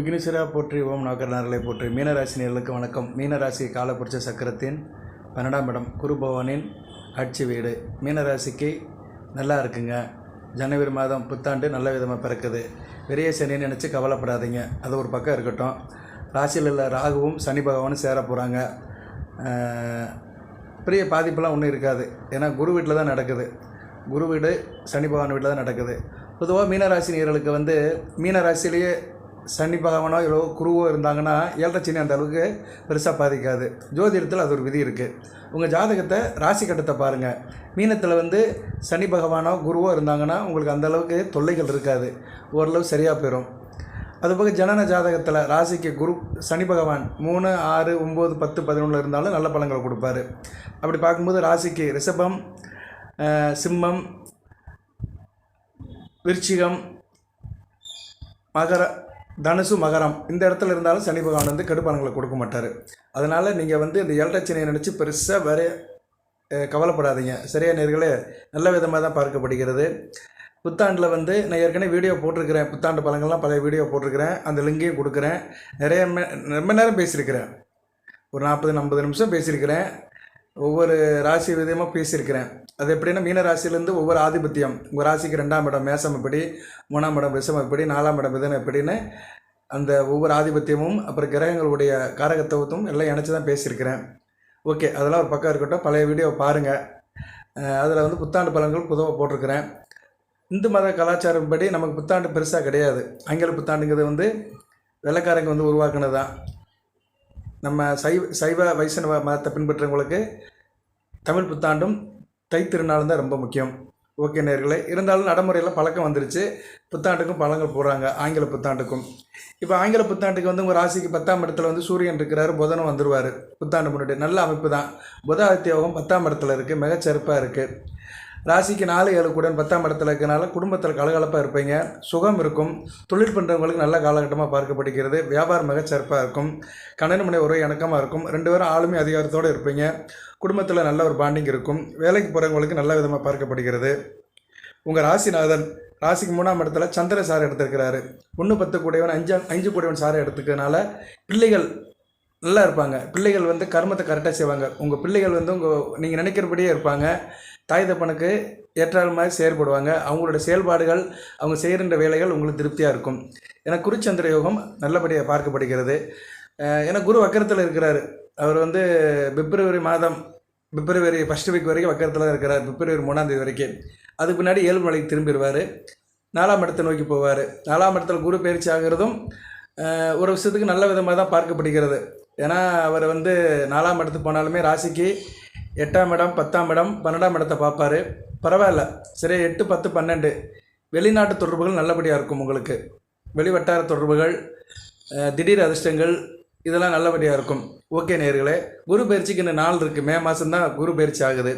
விக்னேஸ்வரா போற்றி ஓம் நவகரநாதர்களை போற்றி. மீனராசினியர்களுக்கு வணக்கம். மீனராசி காலபுருஷ சக்கரத்தின் 12ஆம் இடம் குரு பகவானின் ஆட்சி வீடு. மீனராசிக்கு நல்லா இருக்குங்க. ஜனவரி மாதம் புத்தாண்டு நல்ல விதமாக பிறக்குது. பெரிய சனின்னு நினச்சி கவலைப்படாதீங்க, அது ஒரு பக்கம் இருக்கட்டும். ராசியில் உள்ள ராகுவும் சனி பகவானும் சேர போகிறாங்க. பெரிய பாதிப்பெல்லாம் ஒன்றும் இருக்காது, ஏன்னா குரு வீட்டில் தான் நடக்குது. குரு வீடு சனி பகவான் வீட்டில் தான் நடக்குது. பொதுவாக மீனராசினியர்களுக்கு மீனராசிலேயே சனி பகவானோ இல்லை குருவோ இருந்தாங்கன்னா ஏழரை சனி அந்த அளவுக்கு பெருசாக பாதிக்காது. ஜோதிடத்தில் அது ஒரு விதி இருக்குது. உங்கள் ஜாதகத்தை ராசி கட்டத்தை பாருங்கள். மீனத்தில் சனி பகவானோ குருவோ இருந்தாங்கன்னா உங்களுக்கு அந்தளவுக்கு தொல்லைகள் இருக்காது, ஓரளவு சரியாக போயிடும். அதுபோக ஜனன ஜாதகத்தில் ராசிக்கு குரு சனி பகவான் 3, 6, 9, 10, 11 இருந்தாலும் நல்ல பலன்களை கொடுப்பாரு. அப்படி பார்க்கும்போது ராசிக்கு ரிஷபம், சிம்மம், விருச்சிகம், தனுசு, மகரம் இந்த இடத்துல இருந்தாலும் சனி பகவான் கெடுபலன்களை கொடுக்க மாட்டார். அதனால் நீங்கள் இந்த ஏழரை சனியை நினச்சி பெருசாக வேற கவலைப்படாதீங்க. சரியாக நேர்களே, நல்ல விதமாக தான் பார்க்கப்படுகிறது. புத்தாண்டில் நான் ஏற்கனவே வீடியோ போட்டிருக்கிறேன். புத்தாண்டு பலன்கள்லாம் பழைய வீடியோ போட்டிருக்கிறேன், அந்த லிங்கையும் கொடுக்குறேன். ரொம்ப நேரம் பேசியிருக்கிறேன், ஒரு 40-50 நிமிஷம் பேசியிருக்கிறேன். ஒவ்வொரு ராசி விதமாக பேசியிருக்கிறேன். அது எப்படின்னா, மீன ராசியிலேருந்து ஒவ்வொரு ஆதிபத்தியம், உங்கள் ராசிக்கு 2ஆம் இடம் மேசம் எப்படி, 3ஆம் இடம் ரிஷம் எப்படி, 4ஆம் இடம் மிதனம் எப்படின்னு அந்த ஒவ்வொரு ஆதிபத்தியமும் அப்புறம் கிரகங்களுடைய காரகத்துவத்தும் எல்லாம் இணைச்சி தான் பேசியிருக்கிறேன். ஓகே, அதெல்லாம் ஒரு பக்கம் இருக்கட்டும். பழைய வீடியோ பாருங்கள். அதில் புத்தாண்டு பலன்கள் பொதுவாக போட்டிருக்கிறேன். இந்து மத கலாச்சாரம் படி நமக்கு புத்தாண்டு பெருசாக கிடையாது. ஆங்கில புத்தாண்டுங்கிறது வெள்ளைக்காரங்க உருவாக்குனது தான். நம்ம சைவ வைஷ்ணவ மதத்தை பின்பற்றுறவங்களுக்கு தமிழ் புத்தாண்டும் தைத்திருநாளும் தான் ரொம்ப முக்கியம். ஓகே நேர்களே, இருந்தாலும் நடைமுறையில் பழக்கம் வந்துருச்சு. புத்தாண்டுக்கும் பழங்கள் போடுறாங்க, ஆங்கில புத்தாண்டுக்கும். இப்போ ஆங்கில புத்தாண்டுக்கு உங்கள் ராசிக்கு 10ஆம் இடத்துல சூரியன் இருக்கிறாரு, புதனும் வந்துடுவார். புத்தாண்டு முன்னாடி நல்ல அமைப்பு தான். புத ஆதித்ய யோகம் 10ஆம் இடத்துல இருக்குது, மிகச்சிறப்பாக இருக்குது. ராசிக்கு 4, 7 கூட 10ஆம் இடத்துல இருக்கிறனால குடும்பத்தில் கலகலப்பாக இருப்பீங்க, சுகம் இருக்கும். தொழில் பண்ணுறவங்களுக்கு நல்ல காலகட்டமாக பார்க்கப்படுகிறது. வியாபாரம் மிகச்சிறப்பாக இருக்கும். கணவன் மனைவி உறவு இணக்கமாக இருக்கும். 2 பேரும் ஆளுமை அதிகாரத்தோடு இருப்பீங்க. குடும்பத்தில் நல்ல ஒரு பாண்டிங் இருக்கும். வேலைக்கு போகிறவங்களுக்கு நல்ல விதமாக பார்க்கப்படுகிறது. உங்கள் ராசிநாதன் ராசிக்கு 3ஆம் இடத்துல சந்திர சாரை எடுத்துருக்கிறாரு. 1, 10 கூடையவன் 5 கூடையவன் சாரை எடுத்துக்கிறதுனால பிள்ளைகள் நல்லா இருப்பாங்க. பிள்ளைகள் கர்மத்தை கரெக்டாக செய்வாங்க. உங்கள் பிள்ளைகள் நீங்கள் நினைக்கிறபடியே இருப்பாங்க. தாய் தப்பனுக்கு ஏற்றால் மாதிரி செயல்படுவாங்க. அவங்களோட செயல்பாடுகள், அவங்க செய்கின்ற வேலைகள் உங்களுக்கு திருப்தியாக இருக்கும். ஏன்னா குருச்சந்திர யோகம் நல்லபடியாக பார்க்கப்படுகிறது. ஏன்னா குரு வக்கரத்தில் இருக்கிறாரு. அவர் பிப்ரவரி ஃபஸ்ட் வீக் வரைக்கும் வக்கரத்தில் தான் இருக்கிறார். பிப்ரவரி 3ஆம் தேதி வரைக்கும். அதுக்கு பின்னாடி 7 மலைக்கு திரும்பிடுவார். 4ஆம் இடத்தை நோக்கி போவார். 4ஆம் இடத்துல குரு பயிற்சி ஆகிறதும் ஒரு விஷயத்துக்கு நல்ல விதமாக தான் பார்க்கப்படுகிறது. ஏன்னா அவர் 4ஆம் இடத்துக்கு போனாலுமே ராசிக்கு 8ஆம் இடம், 10ஆம் இடம், 12ஆம் இடத்தை பார்ப்பார். பரவாயில்ல, சரி. 8, 10, 12 வெளிநாட்டு தொடர்புகள் நல்லபடியாக இருக்கும். உங்களுக்கு வெளிவட்டார தொடர்புகள், திடீர் அதிர்ஷ்டங்கள் இதெல்லாம் நல்லபடியாக இருக்கும். ஓகே நேயர்களே, குரு பயிற்சிக்கு இன்னும் நாள் இருக்குது. மே மாதம்தான் குரு பயிற்சி ஆகுது.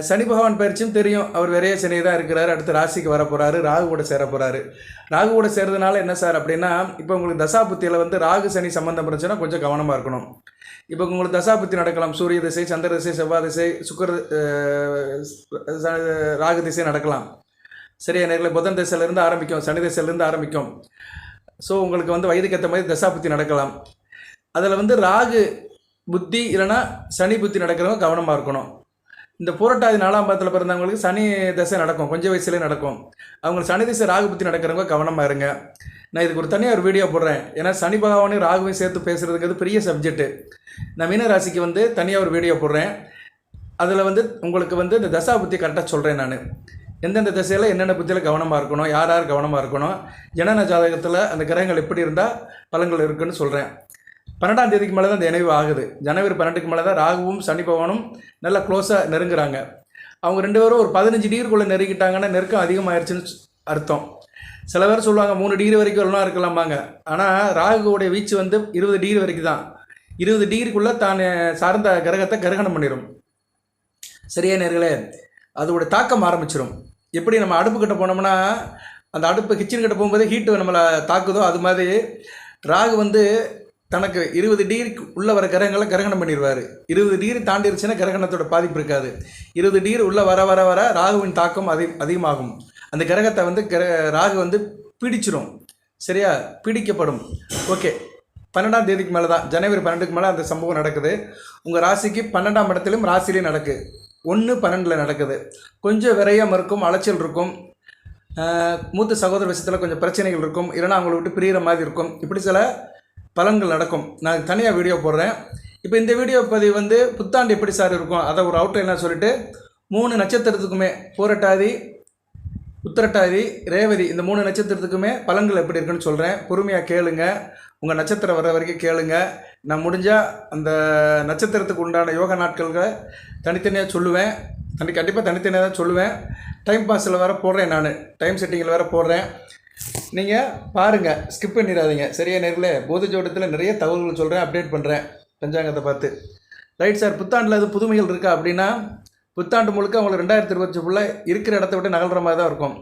சனி பகவான் பயிற்சியும் தெரியும், அவர் விரைய சனி தான் இருக்கிறாரு. அடுத்து ராசிக்கு வர போகிறாரு, ராகு கூட சேர போகிறாரு. ராகு கூட சேர்றதுனால என்ன சார் அப்படின்னா, இப்போ உங்களுக்கு தசாபுத்தியில் ராகு சனி சம்மந்தம் இருந்துச்சுன்னா கொஞ்சம் கவனமாக இருக்கணும். இப்போ உங்களுக்கு தசாபுத்தி நடக்கலாம். சூரிய திசை, சந்திர திசை, செவ்வாய் திசை, ராகு திசை நடக்கலாம். சரியா நேரில் புதன் திசையிலேருந்து ஆரம்பிக்கும், சனி திசையிலேருந்து ஆரம்பிக்கும். ஸோ உங்களுக்கு வயதுக்கு ஏற்ற மாதிரி தசாபுத்தி நடக்கலாம். அதில் ராகு புத்தி இல்லைன்னா சனி புத்தி நடக்கிறவங்க கவனமாக இருக்கணும். இந்த புரட்டாதி 4ஆம் பாதத்தில் பிறந்தவங்களுக்கு சனி திசை நடக்கும், கொஞ்சம் வயசுலேயே நடக்கும். அவங்க சனி திசை ராகு புத்தி நடக்கிறவங்க கவனமாக இருங்க. நான் இதுக்கு ஒரு தனியாக ஒரு வீடியோ போடுறேன். ஏன்னா சனி பகவானையும் ராகுவையும் சேர்த்து பேசுகிறதுங்கிறது பெரிய சப்ஜெக்ட்டு. நான் மீன ராசிக்கு தனியாக ஒரு வீடியோ போடுறேன். அதில் உங்களுக்கு இந்த தசா புத்தி கரெக்டாக சொல்கிறேன். நான் எந்தெந்த திசையில் என்னென்ன புத்தியில் கவனமாக இருக்கணும், யார் கவனமாக இருக்கணும், ஜனன ஜாதகத்தில் அந்த கிரகங்கள் எப்படி இருந்தால் பலன்கள் இருக்குன்னு சொல்கிறேன். 12ஆம் தேதிக்கு மேலே தான் இந்த இணைவு ஆகுது. ஜனவரி 12க்கு மேலே தான் ராகுவும் சனி பகவானும் நல்லா க்ளோஸாக நெருங்குறாங்க. அவங்க 2 பேரும் ஒரு 15 டிகிரிக்குள்ளே நெருங்கிட்டாங்கன்னா நெருக்கம் அதிகமாகிடுச்சுன்னு அர்த்தம். சில பேர் சொல்லுவாங்க 3 டிகிரி வரைக்கும் எல்லாம் இருக்கலாமாங்க. ஆனால் ராகுவோடைய வீச்சு 20 டிகிரி வரைக்கும் தான். 20 டிகிரிக்குள்ளே தான் சார்ந்த கிரகத்தை கிரகணம் பண்ணிடும். சரியா நேர்களே, அதோடைய தாக்கம் ஆரம்பிச்சிடும். எப்படி நம்ம அடுப்பு கிட்ட போனோம்னா அந்த அடுப்பு கிச்சன் கிட்ட போகும்போது ஹீட்டு நம்மளை தாக்குதோ, அது மாதிரி ராகு தனக்கு 20 டிகிரிக்கு உள்ளே வர கிரகங்களை கிரகணம் பண்ணிடுவார். 20 டிகிரி தாண்டிடுச்சுன்னா கிரகணத்தோட பாதிப்பு இருக்காது. 20 டிகிரி உள்ளே வர வர வர ராகுவின் தாக்கம் அதிகமாகும். அந்த கிரகத்தை ராகு பிடிச்சிடும். சரியா பிடிக்கப்படும். ஓகே, 12ஆம் தேதிக்கு மேலே தான், ஜனவரி 12க்கு மேலே அந்த சம்பவம் நடக்குது. உங்கள் ராசிக்கு 12ஆம் இடத்துலையும் ராசிலையும் நடக்குது. 1/12 நடக்குது. கொஞ்சம் விரயம் இருக்கும், அலைச்சல் இருக்கும், மூத்த சகோதர விஷயத்தில் கொஞ்சம் பிரச்சனைகள் இருக்கும், இல்லைனா அவங்கள விட்டு பிரிகிற மாதிரி இருக்கும். இப்படி சில பலன்கள் நடக்கும். நான் தனியாக வீடியோ போடுறேன். இப்போ இந்த வீடியோ பதிவு வந்து புத்தாண்டு எப்படி சார் இருக்கும் அதை ஒரு அவுட்லைனாக சொல்லிவிட்டு 3 நட்சத்திரத்துக்குமே பூரட்டாதி, உத்திரட்டாதி, ரேவதி இந்த 3 நட்சத்திரத்துக்குமே பலன்கள் எப்படி இருக்குன்னு சொல்கிறேன். பொறுமையாக கேளுங்க. உங்கள் நட்சத்திரம் வர வரைக்கும் கேளுங்க. நான் முடிஞ்சால் அந்த நட்சத்திரத்துக்கு உண்டான யோகா நாட்களை தனித்தனியாக சொல்லுவேன். கண்டிப்பாக தனித்தனியாக தான் சொல்லுவேன். டைம் பாஸில் வேறு போடுறேன், நான் டைம் செட்டிங்கில் வேறு போடுறேன். நீங்கள் பாருங்கள், ஸ்கிப் பண்ணிடாதீங்க. சரியா நேர்களே, போதி ஜோடத்தில் நிறைய தகவல்கள் சொல்கிறேன், அப்டேட் பண்ணுறேன் பஞ்சாங்கத்தை பார்த்து. ரைட் சார், புத்தாண்டில் அது புதுமைகள் இருக்கா அப்படின்னா, புத்தாண்டு முழுக்க அவங்களுக்கு 2025 இருக்கிற இடத்த விட்டு நகல்ற மாதிரி தான் இருக்கும்.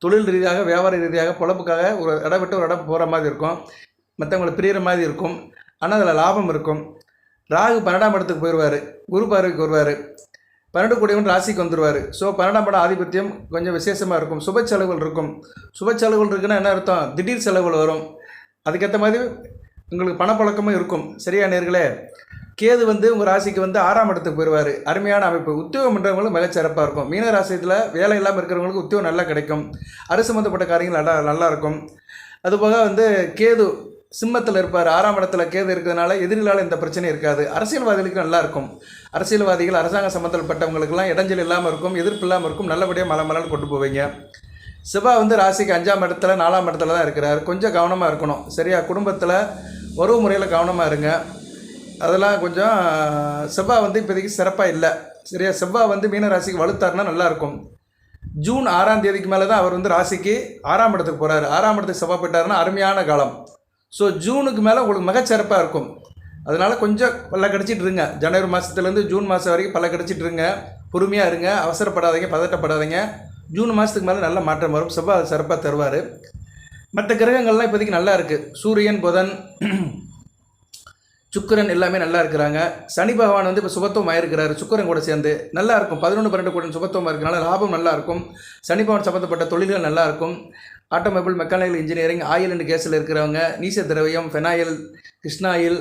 தொழில் ரீதியாக, வியாபார ரீதியாக, பொழப்புக்காக ஒரு இடம் விட்டு ஒரு இடம் போகிற மாதிரி இருக்கும். மற்றவங்களை பிரிகிற மாதிரி இருக்கும். ஆனால் அதில் லாபம் இருக்கும். ராகு 12ஆம் இடத்துக்கு போயிடுவார், குரு பார்வைக்கு வருவார், 12 கூடியவன் ராசிக்கு வந்துடுவார். ஸோ 12ஆம் இடம் ஆதிபத்தியம் கொஞ்சம் விசேஷமாக இருக்கும். சுப செலவுகள் இருக்கும். சுப செலவுகள் இருக்குன்னா என்ன அர்த்தம்? திடீர் செலவுகள் வரும். அதுக்கேற்ற மாதிரி உங்களுக்கு பணப்பழக்கமும் இருக்கும். சரியா நேர்களே, கேது வந்து உங்கள் ராசிக்கு வந்து 6ஆம் இடத்துக்கு போயிடுவார். அருமையான அமைப்பு. உத்தியோகம் பண்ணுறவங்களுக்கு மிகச்சிறப்பாக இருக்கும். மீன ராசியில் வேலை இல்லாமல் இருக்கிறவங்களுக்கு உத்தியோகம் நல்லா கிடைக்கும். அரசு சம்மந்தப்பட்ட காரியங்கள் நல்லா இருக்கும். அதுபோக வந்து கேது சிம்மத்தில் இருப்பார். 6ஆம் இடத்துல கேது இருக்கிறதுனால எதிரிலால் எந்த பிரச்சனையும் இருக்காது. அரசியல்வாதிகளுக்கு நல்லா இருக்கும். அரசியல்வாதிகள், அரசாங்க சம்மந்தப்பட்டவங்களுக்கெல்லாம் இடைஞ்சல் இல்லாமல் இருக்கும், எதிர்ப்பு இல்லாமல் இருக்கும். நல்லபடியாக மலமலன்னு கொண்டு போவீங்க. செவ்வாய் வந்து ராசிக்கு 5ஆம் இடத்துல 4ஆம் இடத்துல தான் இருக்கிறார். கொஞ்சம் கவனமாக இருக்கணும். சரியா, குடும்பத்தில் உறவு முறையில் கவனமாக இருங்க. அதெல்லாம் கொஞ்சம் செவ்வாய் வந்து இப்போதைக்கு சிறப்பாக இல்லை. சரியா, செவ்வாய் வந்து மீன ராசிக்கு வலுத்தாருன்னா நல்லாயிருக்கும். ஜூன் 6ஆம் தேதிக்கு மேலே தான் அவர் வந்து ராசிக்கு 6ஆம் இடத்துக்கு போகிறாரு. 6ஆம் இடத்துக்கு செவ்வாய் போயிட்டாருன்னா அருமையான காலம். ஸோ ஜூனுக்கு மேலே உங்களுக்கு மிகச்சிறப்பாக இருக்கும். அதனால் கொஞ்சம் பல்ல கடிச்சிட்டு இருங்க. ஜனவரி மாதத்துலேருந்து ஜூன் மாதம் வரைக்கும் பல்ல கடிச்சிட்டு இருங்க. பொறுமையாக இருங்க, அவசரப்படாதீங்க, பதட்டப்படாதீங்க. ஜூன் மாதத்துக்கு மேலே நல்ல மாற்றம் வரும். செவ்வாய் சிறப்பாக தருவார். மற்ற கிரகங்கள்லாம் இப்போதைக்கு நல்லா இருக்குது. சூரியன், புதன், சுக்கிரன் எல்லாமே நல்லா இருக்கிறாங்க. சனி பகவான் வந்து இப்போ சுபத்துவம் ஆயிருக்கிறாரு. சுக்கிரன் கூட சேர்ந்து நல்லா இருக்கும். 11, 12 கூட சுபத்துவமாக இருக்கிறனால லாபம் நல்லா இருக்கும். சனி பகவான் சம்மந்தப்பட்ட தொழில்கள் நல்லா இருக்கும். Automobile, mechanical engineering, oil and கேஸில் இருக்கிறவங்க, நீச திரவியம், ஃபெனாயில், கிருஷ்ணாயில்,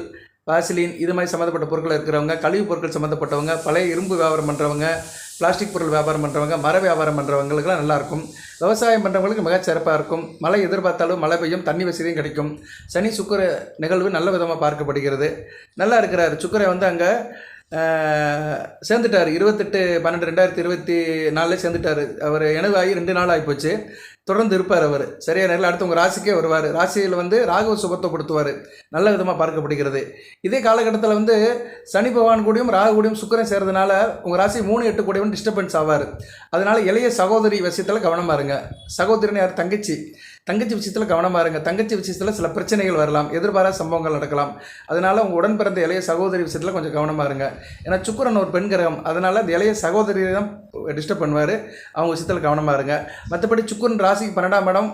வாசிலின் இது மாதிரி சம்மந்தப்பட்ட பொருட்கள் இருக்கிறவங்க, கழிவு பொருட்கள் சம்மந்தப்பட்டவங்க, பழைய இரும்பு வியாபாரம் பண்ணுறவங்க, பிளாஸ்டிக் பொருள் வியாபாரம் பண்ணுறவங்க, மர வியாபாரம் பண்ணுறவங்களுக்குலாம் நல்லாயிருக்கும். விவசாயம் பண்ணுறவங்களுக்கு மிக சிறப்பாக இருக்கும். மழை எதிர்பார்த்தாலும் மழை பெய்யும், தண்ணி வசதியும் கிடைக்கும். சனி சுக்கிர நிகழ்வு நல்ல விதமாக பார்க்கப்படுகிறது. நல்லா இருக்கிறார். சுக்கிரை வந்து அங்கே சேர்ந்துட்டார். 28/12/2024 சேர்ந்துட்டார். அவர் எனவாகி 2 நாள் ஆகிப்போச்சு. தொடர்ந்து இருப்பார் அவர். சரியா நேரில் அடுத்து உங்கள் ராசிக்கே வருவார். ராசியில் வந்து ராகுவை சுபத்துவப்படுத்துவார். நல்ல விதமாக பார்க்கப்படுகிறது. இதே காலகட்டத்தில் வந்து சனி பகவான் கூடயும் ராகு கூடயும் சுக்கிரன் சேர்றதுனால உங்கள் ராசி 3, 8 கூடயும் டிஸ்டர்பன்ஸ் ஆவார். அதனால் இளைய சகோதரி விஷயத்தில் கவனமாக இருங்க. சகோதரின்னு யார்? தங்கச்சி விஷயத்தில் கவனமாக இருங்க. தங்கச்சி விஷயத்தில் சில பிரச்சனைகள் வரலாம், எதிர்பாராத சம்பவங்கள் நடக்கலாம். அதனால் உங்கள் உடன் பிறந்த இளைய சகோதரி விஷயத்தில் கொஞ்சம் கவனமாக இருங்க. ஏன்னா சுக்கிரன் ஒரு பெண் கிரகம். அதனால் அந்த இளைய சகோதரியை தான் டிஸ்டர்ப் பண்ணுவார். அவங்க விஷயத்தில் கவனமாக இருங்க. மற்றபடி சுக்கிரன் ராசிக்கு 12ஆம் இடம்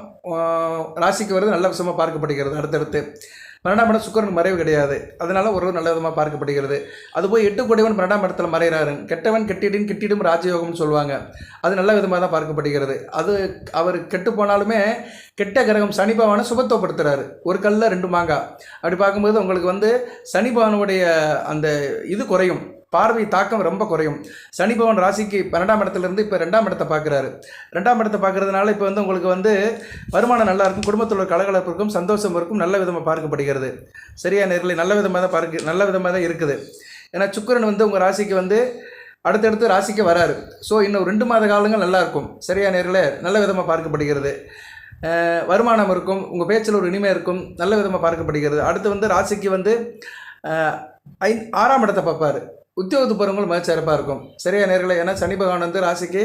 ராசிக்கு வருது நல்ல விஷயமாக பார்க்கப்படுகிறது. அடுத்தடுத்து 12ஆம் இடம் சுக்கிரனுக்கு மறைவு கிடையாது. அதனால் ஒரு நல்ல விதமாக பார்க்கப்படுகிறது. அதுபோய் 8 கூடியவன் 12ஆம் இடத்துல மறைகிறாரு. கெட்டவன் கிட்டிடும் ராஜயோகம்னு சொல்லுவாங்க. அது நல்ல விதமாக தான் பார்க்கப்படுகிறது. அது அவர் கெட்டு போனாலுமே கெட்ட கிரகம் சனி பகவானை சுபத்துவப்படுத்துகிறாரு. ஒரு கல்லில் 2 மாங்காய். அப்படி பார்க்கும்போது உங்களுக்கு வந்து சனி பகவானுடைய அந்த இது குறையும், பார்வை தாக்கம் ரொம்ப குறையும். சனி பகவான் ராசிக்கு 12ஆம் இடத்துலேருந்து இப்போ 2ஆம் இடத்தை பார்க்குறாரு. 2ஆம் இடத்தை பார்க்குறதுனால இப்போ வந்து உங்களுக்கு வந்து வருமானம் நல்லா இருக்கும், குடும்பத்தில் ஒரு கலகலப்பு இருக்கும், சந்தோஷம் இருக்கும், நல்ல விதமாக பார்க்கப்படுகிறது. சரியா நேர்களை நல்ல விதமாக தான் இருக்குது. ஏன்னா சுக்கிரன் வந்து உங்கள் ராசிக்கு வந்து அடுத்தடுத்து ராசிக்கு வராரு. ஸோ இன்னும் 2 மாத காலங்கள் நல்லாயிருக்கும். சரியா நேர்களே நல்ல விதமாக பார்க்கப்படுகிறது. வருமானம் இருக்கும், உங்கள் பேச்சில் ஒரு இனிமை இருக்கும், நல்ல விதமாக பார்க்கப்படுகிறது. அடுத்து வந்து ராசிக்கு வந்து 6ஆம் இடத்தை பார்ப்பார். உத்தியோகத்து போகிறவங்களும் மிக சிறப்பாக இருக்கும். சரியா நேர்களே, ஏன்னா சனி பகவான் வந்து ராசிக்கு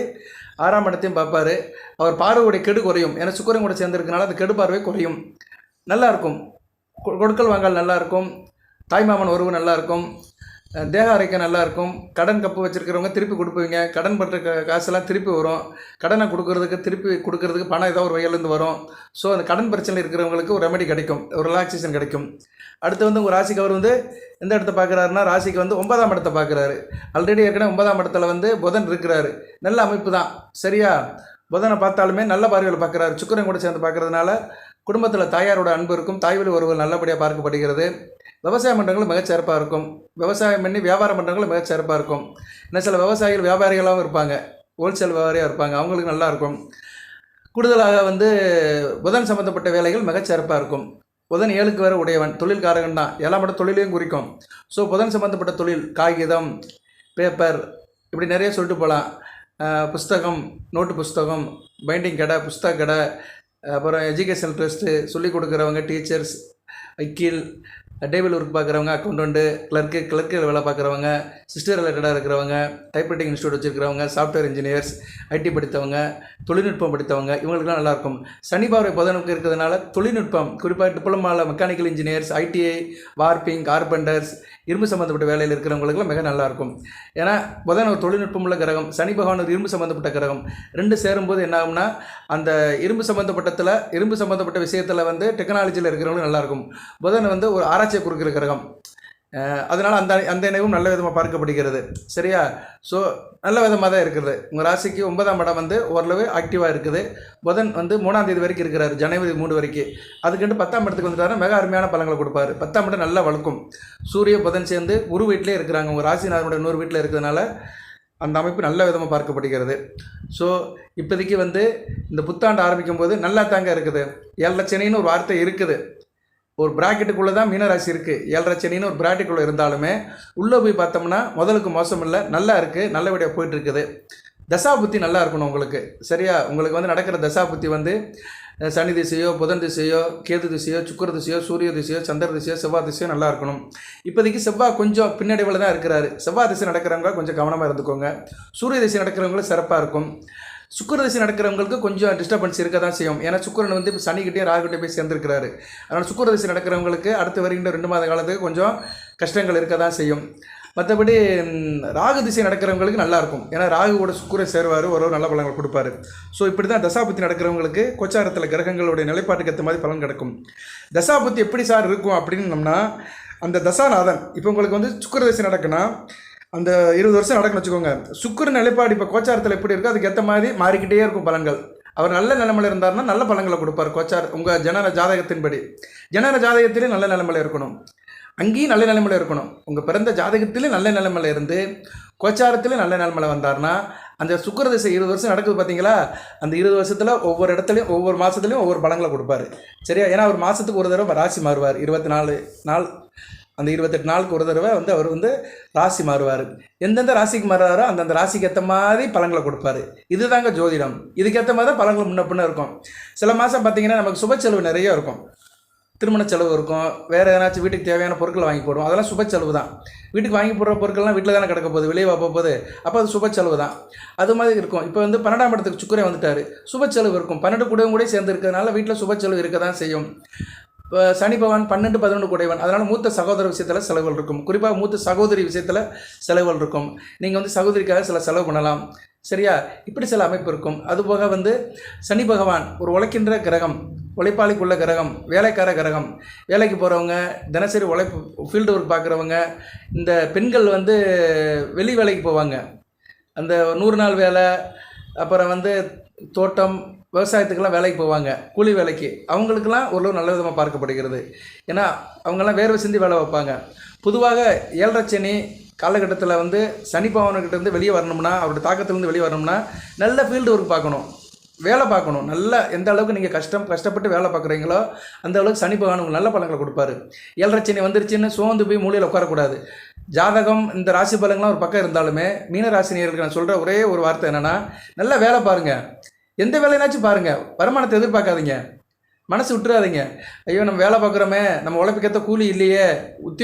6ஆம் இடத்தையும் பார்ப்பார். அவர் பார்வையுடைய கெடு குறையும். ஏன்னா சுக்கிரன் கூட சேர்ந்துருக்கனால அந்த கெடு பார்வை குறையும். நல்லாயிருக்கும். கொடுக்கல் வாங்கல் நல்லாயிருக்கும். தாய்மாமன் உறவு நல்லாயிருக்கும். தேக ஆரோக்கியம் நல்லாயிருக்கும். கடன் கப்பு வச்சுருக்கிறவங்க திருப்பி கொடுப்பீங்க. கடன் பற்ற காசெல்லாம் திருப்பி வரும். கடனை திருப்பி கொடுக்கறதுக்கு பணம் ஏதோ ஒரு வகையிலேருந்து வரும். ஸோ அந்த கடன் பிரச்சனை இருக்கிறவங்களுக்கு ஒரு ரெமெடி கிடைக்கும், ஒரு ரிலாக்ஸேஷன் கிடைக்கும். அடுத்து வந்து உங்கள் ராசிக்கு அவர் வந்து எந்த இடத்த பார்க்குறாருன்னா ராசிக்கு வந்து 9ஆம் இடத்தை பார்க்குறாரு. ஆல்ரெடி ஏற்கனவே 9ஆம் இடத்துல வந்து புதன் இருக்கிறாரு. நல்ல அமைப்பு தான். சரியா, புதனை பார்த்தாலுமே நல்ல பார்வையில் பார்க்குறாரு. சுக்கிரன் கூட சேர்ந்து பார்க்குறதுனால குடும்பத்தில் தாயாரோட அன்பு இருக்கும், தாய்வழி உறவுகள் நல்லபடியாக பார்க்கப்படுகிறது. விவசாயம் பண்ணுறவங்களும் மிகச்சிறப்பாக இருக்கும். விவசாயம் பண்ணி வியாபாரம் பண்ணுறவங்களும் மிகச்சிறப்பாக இருக்கும். இன்னும் சில விவசாயிகள் வியாபாரிகளாகவும் இருப்பாங்க, ஹோல்சேல் வியாபாரியாக இருப்பாங்க, அவங்களுக்கு நல்லா இருக்கும். கூடுதலாக வந்து புதன் சம்மந்தப்பட்ட வேலைகள் மிகச்சிறப்பாக இருக்கும். புதன் 7க்கு வேறு உடையவன், தொழில்காரகன் தான், எல்லாம் மட்டும் தொழிலையும் குறிக்கும். ஸோ புதன் சம்மந்தப்பட்ட தொழில், காகிதம், பேப்பர், இப்படி நிறைய சொல்லிட்டு போகலாம். புஸ்தகம், நோட்டு புஸ்தகம், பைண்டிங் கடை, புஸ்தக கடை, அப்புறம் எஜுகேஷனல் ட்ரஸ்ட்டு, சொல்லிக் கொடுக்குறவங்க, டீச்சர்ஸ், வக்கீல், டேபிள் ஒர்க் பார்க்குறவங்க, அக்கௌண்டண்ட்டு, கிளர்க்கு வேலை பார்க்குறவங்க, சிஸ்டர் ரிலேட்டடாக இருக்கிறவங்க, டைப்ரைட்டிங் இன்ஸ்டியூட் வச்சுருக்கிறவங்க, சாஃப்ட்வேர் இன்ஜினியர்ஸ், ஐடி படித்தவங்க, தொழில்நுட்பம் படித்தவங்க, இவங்களுக்குலாம் நல்லாயிருக்கும். சனி பார்வை புதனுக்கு இருக்கிறதுனால தொழில்நுட்பம், குறிப்பாக டிப்ளமாவில் மெக்கானிக்கல் இன்ஜினியர்ஸ், ஐடிஐ, வார்பிங், கார்பெண்டர்ஸ், இரும்பு சம்மந்தப்பட்ட வேலையில் இருக்கிறவங்களுக்குலாம் மிக நல்லாயிருக்கும். ஏன்னா புதன் ஒரு தொழில்நுட்பம் உள்ள கிரகம், சனி பகவான் ஒரு இரும்பு சம்மந்தப்பட்ட கிரகம். ரெண்டு சேரும்போது என்ன ஆகும்னா, அந்த இரும்பு சம்மந்தப்பட்ட விஷயத்தில் வந்து டெக்னாலஜியில் இருக்கிறவங்களும் நல்லாயிருக்கும். புதன் வந்து ஒரு ஆராய்ச்சியை கொடுக்குற கிரகம், அதனால் அந்த இணைவும் நல்ல விதமாக பார்க்கப்படுகிறது. சரியா? ஸோ நல்ல விதமாக தான் இருக்குது. உங்கள் ராசிக்கு 9ஆம் இடம் வந்து ஓரளவு ஆக்டிவாக இருக்குது. புதன் வந்து 3ஆம் தேதி வரைக்கும் இருக்கிறார், ஜனவரி 3 வரைக்கும். அதுக்கிட்டு 10ஆம் இடத்துக்கு வந்துட்டாரு, மிக அருமையான பலங்களை கொடுப்பாரு. 10ஆம் இடம் நல்லா வளர்க்கும். சூரிய புதன் சேர்ந்து குரு வீட்டிலே இருக்கிறாங்க, உங்கள் ராசிநாதனுடைய 100 வீட்டில் இருக்கிறதுனால அந்த அமைப்பு நல்ல விதமாக பார்க்கப்படுகிறது. ஸோ இப்போதைக்கு வந்து இந்த புத்தாண்டு ஆரம்பிக்கும் போது நல்லா தாங்க இருக்குது. 7 சனின்னு ஒரு வார்த்தை இருக்குது, ஒரு பிராக்கெட்டுக்குள்ளே தான் மீனராசி இருக்குது. 7 சனின்னு ஒரு பிராக்கெட்டுக்குள்ளே இருந்தாலுமே உள்ளே போய் பார்த்தோம்னா முதலுக்கு மோசம் இல்லை, நல்லா இருக்குது, நல்லபடியாக போயிட்டுருக்குது. தசாபுத்தி நல்லா இருக்கணும் உங்களுக்கு. சரியா? உங்களுக்கு வந்து நடக்கிற தசாபுத்தி வந்து சனி திசையோ, புதன் திசையோ, கேது திசையோ, சுக்கிர திசையோ, சூரிய திசையோ, சந்திர திசையோ, செவ்வாய் திசையோ நல்லா இருக்கணும். இப்போதைக்கு செவ்வாய் கொஞ்சம் பின்னடைவில் தான் இருக்கிறாரு. செவ்வாய் திசை நடக்கிறவங்க கொஞ்சம் கவனமாக இருந்துக்கோங்க. சூரிய திசை நடக்கிறவங்களும் சிறப்பாக இருக்கும். சுக்கிர திசை நடக்கிறவங்களுக்கு கொஞ்சம் டிஸ்டர்பன்ஸ் இருக்க தான் செய்யும். ஏன்னா சுக்கிரன் வந்து இப்போ சனிக்கிட்டே ராகுகிட்டே போய் சேர்ந்துருக்கிறாரு. அதனால் சுக்கிர திசை நடக்கிறவங்களுக்கு அடுத்து வருகின்ற 2 மாத காலத்துக்கு கொஞ்சம் கஷ்டங்கள் இருக்க தான் செய்யும். மற்றபடி ராகு திசை நடக்கிறவங்களுக்கு நல்லாயிருக்கும். ஏன்னா ராகுவோட சுக்கிரன் சேருவார், ஒரு நல்ல பலன்கள் கொடுப்பாரு. ஸோ இப்படி தான் தசாபுத்தி நடக்கிறவங்களுக்கு கோச்சாரத்தில் கிரகங்களுடைய நிலைப்பாட்டுக்கு ஏற்ற மாதிரி பலன் கிடைக்கும். தசாபுத்தி எப்படி சார் இருக்கும் அப்படின்னோம்னா, அந்த தசாநாதன் இப்போ உங்களுக்கு வந்து சுக்கிர திசை நடக்குன்னா அந்த 20 வருஷம் நடக்குன்னு வச்சுக்கோங்க. சுக்கிரன் நிலைப்பாடு இப்போ கோச்சாரத்தில் எப்படி இருக்கோ அதுக்கு ஏற்ற மாதிரி மாறிக்கிட்டே இருக்கும் பலன்கள். அவர் நல்ல நிலைமையில் இருந்தார்னா நல்ல பலன்களை கொடுப்பார். உங்கள் ஜனன ஜாதகத்தின்படி, ஜனன ஜாதகத்திலே நல்ல நிலைமையில் இருக்கணும், அங்கேயும் நல்ல நிலைமையில் இருக்கணும். உங்கள் பிறந்த ஜாதகத்திலே நல்ல நிலைமையில் இருந்து கோச்சாரத்திலே நல்ல நிலைமையில் வந்தார்னா அந்த சுக்கிர திசை 20 வருஷம் நடக்குது பார்த்தீங்களா, அந்த 20 வருஷத்தில் ஒவ்வொரு இடத்துலையும் ஒவ்வொரு மாதத்துலையும் ஒவ்வொரு பலன்களை கொடுப்பாரு. சரியா? ஏன்னா ஒரு மாதத்துக்கு ஒரு தடவை ராசி மாறுவார். 24 நாள், அந்த 28 நாளுக்கு ஒரு தடவை வந்து அவர் வந்து ராசி மாறுவார். எந்தெந்த ராசிக்கு மாறுறாரோ அந்தந்த ராசிக்கு ஏற்ற மாதிரி பலன்களை கொடுப்பாரு. இதுதாங்க ஜோதிடம். இதுக்கேற்ற மாதிரி தான் பலன்கள் முன்ன பின்ன இருக்கும். சில மாதம் பார்த்தீங்கன்னா நமக்கு சுப செலவு நிறைய இருக்கும், திருமண செலவு இருக்கும், வேறு ஏதாச்சும் வீட்டுக்கு தேவையான பொருட்கள் வாங்கி போடுவோம், அதெல்லாம் சுப செலவு தான். வீட்டுக்கு வாங்கி போடுற பொருட்கள்லாம் வீட்டில் தானே கிடக்க போகுது, வெளியே போகுது, அப்போ அது சுப செலவு தான். அது மாதிரி இருக்கும். இப்போ வந்து 12ஆம் இடத்துக்கு சுக்கிரன் வந்துட்டார், சுப செலவு இருக்கும். 12 கூடவும் கூட சேர்ந்து இருக்கிறதுனால வீட்டில் சுப செலவு இருக்க தான் செய்யும். இப்போ சனி பகவான் 12, 11 கூடையவன், அதனால் மூத்த சகோதர விஷயத்தில் செலவுகள் இருக்கும். குறிப்பாக மூத்த சகோதரி விஷயத்தில் செலவுகள் இருக்கும். நீங்கள் வந்து சகோதரிக்காக சில செலவு பண்ணலாம். சரியா? இப்படி சில அமைப்பு இருக்கும். அதுபோக வந்து சனி பகவான் ஒரு உழைக்கின்ற கிரகம், உழைப்பாளிக்குள்ள கிரகம், வேலைக்கார கிரகம். வேலைக்கு போகிறவங்க, தினசரி ஃபீல்டு ஒர்க் பார்க்குறவங்க, இந்த பெண்கள் வந்து வெளி வேலைக்கு போவாங்க, அந்த 100 நாள் வேலை, அப்புறம் வந்து தோட்டம் விவசாயத்துக்கெல்லாம் வேலைக்கு போவாங்க, கூலி வேலைக்கு. அவங்களுக்கெல்லாம் ஓரளவு நல்ல விதமாக பார்க்கப்படுகிறது. ஏன்னா அவங்கெல்லாம் வேர்வை சிந்தி வேலை வைப்பாங்க. பொதுவாக 7 சனி காலகட்டத்தில் வந்து சனி பகவானுக்கிட்டேருந்து வெளியே வரணும்னா, அவருடைய தாக்கத்திலேருந்து வெளியே வரணும்னா நல்ல ஃபீல்டு ஒர்க் பார்க்கணும், வேலை பார்க்கணும். நல்லா எந்த அளவுக்கு நீங்கள் கஷ்டப்பட்டு வேலை பார்க்குறீங்களோ அந்த அளவுக்கு சனி பகவான் உங்களுக்கு நல்ல பலன்களை கொடுப்பாரு. 7 சனி வந்துருச்சுன்னு சோர்ந்து போய் மூலையில் உட்காரக்கூடாது. ஜாதகம் இந்த ராசி பலன்கள்லாம் ஒரு பக்கம் இருந்தாலுமே மீன ராசினியர்களுக்கு நான் சொல்கிற ஒரே ஒரு வார்த்தை என்னென்னா, நல்லா வேலை பாருங்கள். எந்த வேலைனாச்சும் பாருங்கள், வருமானத்தை எதிர்பார்க்காதீங்க, மனசு விட்டுறாதீங்க. ஐயோ நம்ம வேலை பார்க்குறோமே, நம்ம உழைப்புக்கேற்ற கூலி இல்லையே,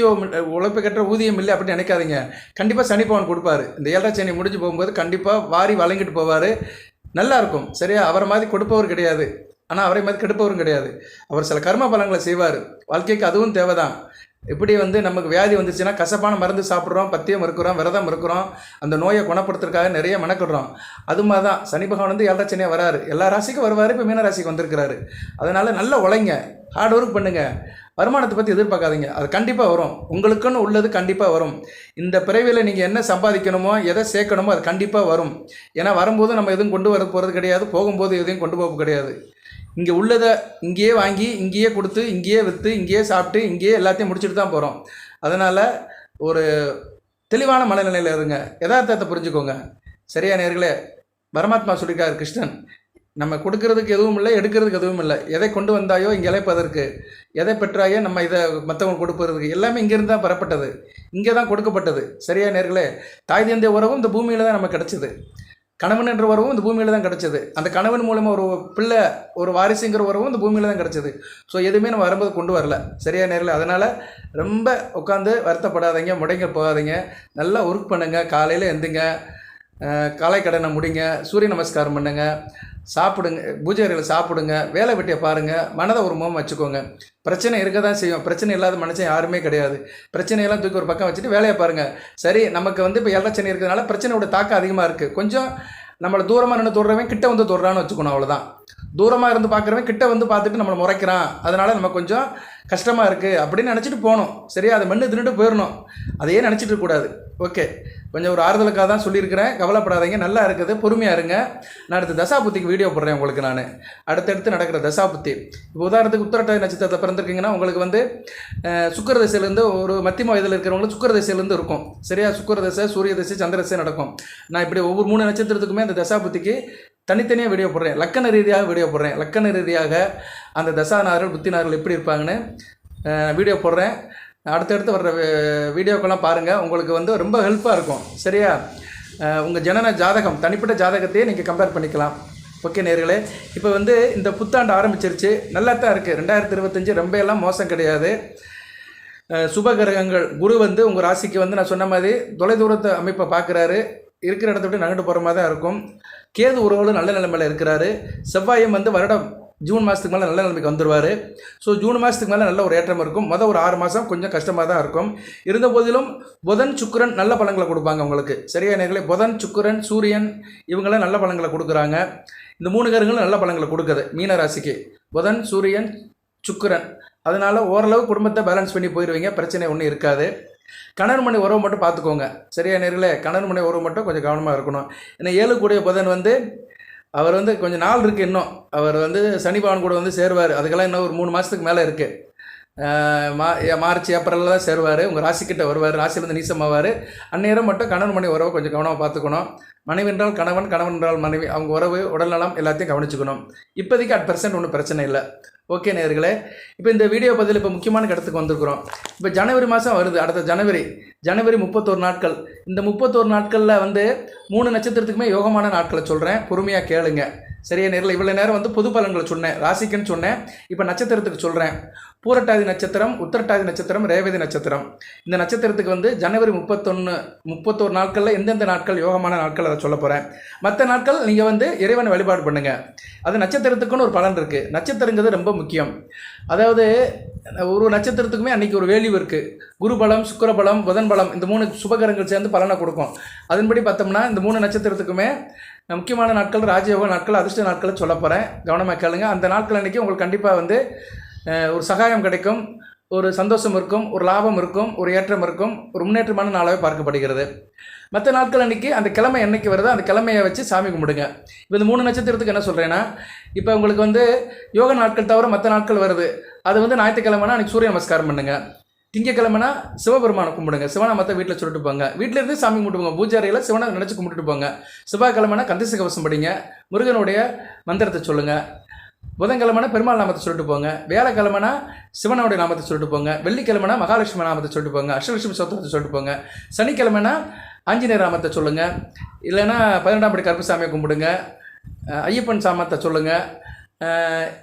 உழைப்புக்கேற்ற ஊதியம் இல்லை அப்படின்னு நினைக்காதீங்க. கண்டிப்பாக சனி பகவான் கொடுப்பாரு. இந்த 7 சனி முடிஞ்சு போகும்போது கண்டிப்பாக வாரி வழங்கிட்டு போவார், நல்லாயிருக்கும். சரியா? அவரை மாதிரி கொடுப்பவர் கிடையாது, ஆனால் அவரை மாதிரி கெடுப்பவரும் கிடையாது. அவர் சில கர்ம பலன்களை செய்வார், வாழ்க்கைக்கு அதுவும் தேவை தான். எப்படி வந்து நமக்கு வியாதி வந்துச்சுன்னா கசப்பான மருந்து சாப்பிட்றோம், பத்தியம் இருக்கிறோம், விரதம் இருக்கிறோம், அந்த நோயை குணப்படுத்துறதுக்காக நிறைய மெனக்கிடுறோம். அது மாதிரி தான் சனி பகவான் வந்து 7 சனியாக வராரு, எல்லா ராசிக்கும் வருவார். இப்போ மீன ராசிக்கு வந்திருக்கிறாரு. அதனால் நல்லா உழைங்க, ஹார்ட் ஒர்க் பண்ணுங்கள், வருமானத்தை பற்றி எதிர்பார்க்காதீங்க, அது கண்டிப்பாக வரும். உங்களுக்குன்னு உள்ளது கண்டிப்பாக வரும். இந்த பிறவியில் நீங்கள் என்ன சம்பாதிக்கணுமோ, எதை சேர்க்கணுமோ அது கண்டிப்பாக வரும். ஏன்னா வரும்போது நம்ம எதுவும் கொண்டு வர போகிறது கிடையாது, போகும்போது எதையும் கொண்டு போக கிடையாது. இங்கே உள்ளதை இங்கேயே வாங்கி இங்கேயே கொடுத்து இங்கேயே விற்று இங்கேயே சாப்பிட்டு இங்கேயே எல்லாத்தையும் முடிச்சுட்டு தான் போகிறோம். அதனால் ஒரு தெளிவான மனநிலையில் இருங்க, யதார்த்தத்தை புரிஞ்சுக்கோங்க. சரியா நேர்களே? பரமாத்மா சொல்லியிருக்கார் கிருஷ்ணன், நம்ம கொடுக்கறதுக்கு எதுவும் இல்லை, எடுக்கிறதுக்கு எதுவும் இல்லை. எதை கொண்டு வந்தாயோ இங்கே இழைப்பதற்கு, எதை பெற்றாயோ நம்ம இதை மற்றவங்க கொடுப்பதற்கு, எல்லாமே இங்கேருந்து தான் பெறப்பட்டது, இங்கே தான் கொடுக்கப்பட்டது. சரியா நேர்களே? தாய் தந்தை உறவும் இந்த பூமியில் தான் நமக்கு கிடச்சிது. கணவன் என்ற உறவும் இந்த பூமியில் தான் கிடச்சிது. அந்த கணவன் மூலமாக ஒரு பிள்ளை, ஒரு வாரிசுங்கிற உறவும் இந்த பூமியில் தான் கிடச்சிது. ஸோ எதுவுமே நம்ம வரும்போது கொண்டு வரல. சரியா நேரில்? அதனால் ரொம்ப உட்காந்து வருத்தப்படாதீங்க, முடங்க போகாதீங்க. நல்லா ஒர்க் பண்ணுங்கள். காலையில் எந்துங்க, காலை கடனை முடிங்க, சூரிய நமஸ்காரம் பண்ணுங்க, சாப்பிடுங்க, பூஜை அறையில் சாப்பிடுங்க, வேலை வெட்டியை பாருங்கள், மனதை ஒரு முகம் வச்சுக்கோங்க. பிரச்சனை இருக்க தான் செய்யும். பிரச்சனை இல்லாத மனுஷன் யாருமே கிடையாது. பிரச்சனையெல்லாம் தூக்கி ஒரு பக்கம் வச்சுட்டு வேலையை பாருங்கள். சரி, நமக்கு இப்போ ஏழரை இருக்கிறதுனால பிரச்சனையோட தாக்கம் அதிகமாக இருக்குது. கொஞ்சம் நம்மளை தூரமாக நின்று தொடுறவன் கிட்ட வந்து தொடுறான்னு வச்சுக்கணும், அவ்வளோதான். தூரமாக இருந்து பார்க்குறவன் கிட்ட வந்து பார்த்துட்டு நம்மளை முறைக்கிறான், அதனால் நம்ம கொஞ்சம் கஷ்டமாக இருக்குது அப்படின்னு நினச்சிட்டு போகணும். சரியா? அதை மென்று தின்னுட்டு போயிடணும். அதையே நினச்சிட்டு இருக்கக்கூடாது. ஓகே, கொஞ்சம் ஒரு ஆறுதலுக்காக தான் சொல்லியிருக்கிறேன். கவலைப்படாதீங்க, நல்லா இருக்குது, பொறுமையாக இருங்க. நான் அடுத்து தசாபுத்திக்கு வீடியோ போடுறேன் உங்களுக்கு. நான் அடுத்தடுத்து நடக்கிற தசாபுத்தி, இப்போ உதாரணத்துக்கு உத்திரட்டாதி நட்சத்திரத்தில் பிறந்திருக்கீங்கன்னா உங்களுக்கு சுக்கிர திசையிலேருந்து, ஒரு மத்தியம வயதில் இருக்கிறவங்களுக்கு சுக்கிர திசையிலேருந்து இருக்கும். சரியா? சுக்கிர திசை, சூரிய திசை, சந்திர திசை நடக்கும். நான் இப்படி ஒவ்வொரு 3 நட்சத்திரத்துக்குமே அந்த தசாபுத்திக்கு தனித்தனியாக வீடியோ போடுறேன். லக்கண ரீதியாக வீடியோ போடுறேன். லக்கண ரீதியாக அந்த தசாநார்கள் புத்திநார்கள் எப்படி இருப்பாங்கன்னு வீடியோ போடுறேன். அடுத்தடுத்து வர்ற வீடியோக்கெல்லாம் பாருங்கள், உங்களுக்கு ரொம்ப ஹெல்ப்பாக இருக்கும். சரியா? உங்கள் ஜனன ஜாதகம், தனிப்பட்ட ஜாதகத்தையே நீங்கள் கம்பேர் பண்ணிக்கலாம். ஓகே நேர்களே, இப்போ இந்த புத்தாண்டு ஆரம்பிச்சிருச்சு, நல்லா தான் இருக்குது. 2025 ரொம்ப எல்லாம் மோசம் கிடையாது. சுபகிரகங்கள் குரு உங்கள் ராசிக்கு நான் சொன்ன மாதிரி தொலைதூரத்தை அமைப்பை பார்க்குறாரு. இருக்கிற இடத்த விட்டு நகண்டு போகிற மாதிரி தான் இருக்கும். கேது உறவுகளும் நல்ல நிலைமையில் இருக்கிறாரு. செவ்வாயும் வருடம் ஜூன் மாதத்துக்கு மேலே நல்ல நிலைமைக்கு வந்துடுவார். ஸோ ஜூன் மாதத்துக்கு மேலே நல்ல ஒரு ஏற்றம் இருக்கும். ஒரு 6 மாதம் கொஞ்சம் கஷ்டமாக தான் இருக்கும். இருந்த போதிலும் புதன் சுக்கிரன் நல்ல பலன்களை கொடுப்பாங்க உங்களுக்கு. சரியா நேர்களே? புதன் சுக்கிரன் சூரியன் இவங்களாம் நல்ல பலன்களை கொடுக்குறாங்க. இந்த 3 கிரகங்களும் நல்ல பலன்களை கொடுக்குது மீன ராசிக்கு. புதன் சூரியன் சுக்கிரன். அதனால் ஓரளவு குடும்பத்தை பேலன்ஸ் பண்ணி போயிடுவீங்க, பிரச்சனை ஒன்றும் இருக்காது. கணவன் மனை உறவு மட்டும் பார்த்துக்கோங்க. சரியா நேர்களே? கணவன் மனை உறவு மட்டும் கொஞ்சம் கவனமாக இருக்கணும். ஏன்னா 7 கூடிய புதன் அவர் கொஞ்சம் நாள் இருக்குது. இன்னும் அவர் சனி பகவான் கூட சேருவார். அதுக்கெல்லாம் இன்னும் ஒரு 3 மாதத்துக்கு மேலே இருக்குது. மார்ச் ஏப்ரலில் தான் சேருவார். உங்கள் ராசிக்கிட்ட வருவார். ராசியிலேருந்து நீசமாவார். அந்நேரம் மட்டும் கணவன் மனைவி உறவை கொஞ்சம் கவனமாக பார்த்துக்கணும். மனைவி என்றால் கணவன், கணவன் என்றால் மனைவி, அவங்க உறவு, உடல்நலம் எல்லாத்தையும் கவனிச்சுக்கணும். இப்போதைக்கு at% ஒன்றும் பிரச்சனை இல்லை. ஓகே நேர்களே, இப்போ இந்த வீடியோ பதில் இப்போ முக்கியமான இடத்துக்கு வந்திருக்கிறோம். இப்போ ஜனவரி மாதம் வருது. அடுத்த ஜனவரி 31 நாட்கள். இந்த 31 நாட்களில் 3 நட்சத்திரத்துக்குமே யோகமான நாட்களை சொல்கிறேன், பொறுமையாக கேளுங்க. சரியா நேரில்? இவ்வளோ நேரம் பொது பலன்களை சொன்னேன், ராசிக்குன்னு சொன்னேன். இப்போ நட்சத்திரத்துக்கு சொல்கிறேன். பூரட்டாதி நட்சத்திரம், உத்திரட்டாதி நட்சத்திரம், ரேவதி நட்சத்திரம். இந்த நட்சத்திரத்துக்கு ஜனவரி 31 நாட்களில் எந்தெந்த நாட்கள் யோகமான நாட்கள் அதை சொல்ல போகிறேன். மற்ற நாட்கள் நீங்கள் இறைவனை வழிபாடு பண்ணுங்கள். அது நட்சத்திரத்துக்குன்னு ஒரு பலன் இருக்குது. நட்சத்திரங்கிறது ரொம்ப முக்கியம். அதாவது ஒரு நட்சத்திரத்துக்குமே அன்றைக்கி ஒரு வேல்யூ இருக்குது. குரு பலம், சுக்கிர பலம், புதன் பலம், இந்த 3 சுபகரங்கள் சேர்ந்து பலனை கொடுக்கும். அதன்படி பார்த்தோம்னா இந்த 3 நட்சத்திரத்துக்குமே முக்கியமான நாட்கள், ராஜயோக நாட்கள், அதிர்ஷ்ட நாட்களை சொல்ல போகிறேன். கவனமாக கேளுங்க. அந்த நாட்கள் அன்றைக்கி உங்களுக்கு கண்டிப்பாக ஒரு சகாயம் கிடைக்கும், ஒரு சந்தோஷம் இருக்கும், ஒரு லாபம் இருக்கும், ஒரு ஏற்றம் இருக்கும், ஒரு முன்னேற்றமான நாளாகவே பார்க்கப்படுகிறது. மற்ற நாட்கள் அன்றைக்கி அந்த கிழமை என்னைக்கு வருதோ அந்த கிழமையை வச்சு சாமி கும்பிடுங்க. இப்போ இந்த 3 நட்சத்திரத்துக்கு என்ன சொல்கிறேன்னா, இப்போ உங்களுக்கு யோக நாட்கள் தவிர மற்ற நாட்கள் வருது. அது ஞாயிற்றுக்கிழமைனா அன்றைக்கி சூரிய நமஸ்காரம் பண்ணுங்கள். திங்கக்கிழமைனா சிவபெருமானை கும்பிடுங்க. சிவனை மற்ற வீட்டில் சொல்லிட்டு போங்க. வீட்டில் இருந்து சாமி கும்பிட்டு போங்க. பூஜை அறையில் சிவனை நினச்சி கும்பிட்டுட்டு போங்க. செவ்வாய்க்கிழமைனா கந்தச கவசம் படிங்க, முருகனுடைய மந்திரத்தை சொல்லுங்கள். புதன்கிழமைனா பெருமாள் நாமத்தை சொல்லிட்டு போங்க. வியாழக்கிழமைனா சிவனுடைய நாமத்தை சொல்லிட்டு போங்க. வெள்ளிக்கிழமைனா மகாலட்சுமி நாமத்தை சொல்லிட்டு போங்க. அஷ்டலட்சுமி சோத்திரத்தை சொல்லிட்டு போங்க. சனிக்கிழமைனா ஆஞ்சநேயர் நாமத்தை சொல்லுங்கள். இல்லைன்னா 12ஆம் படி கருப்பசாமியை கும்பிடுங்க. ஐயப்பன் சாமத்தை சொல்லுங்கள்.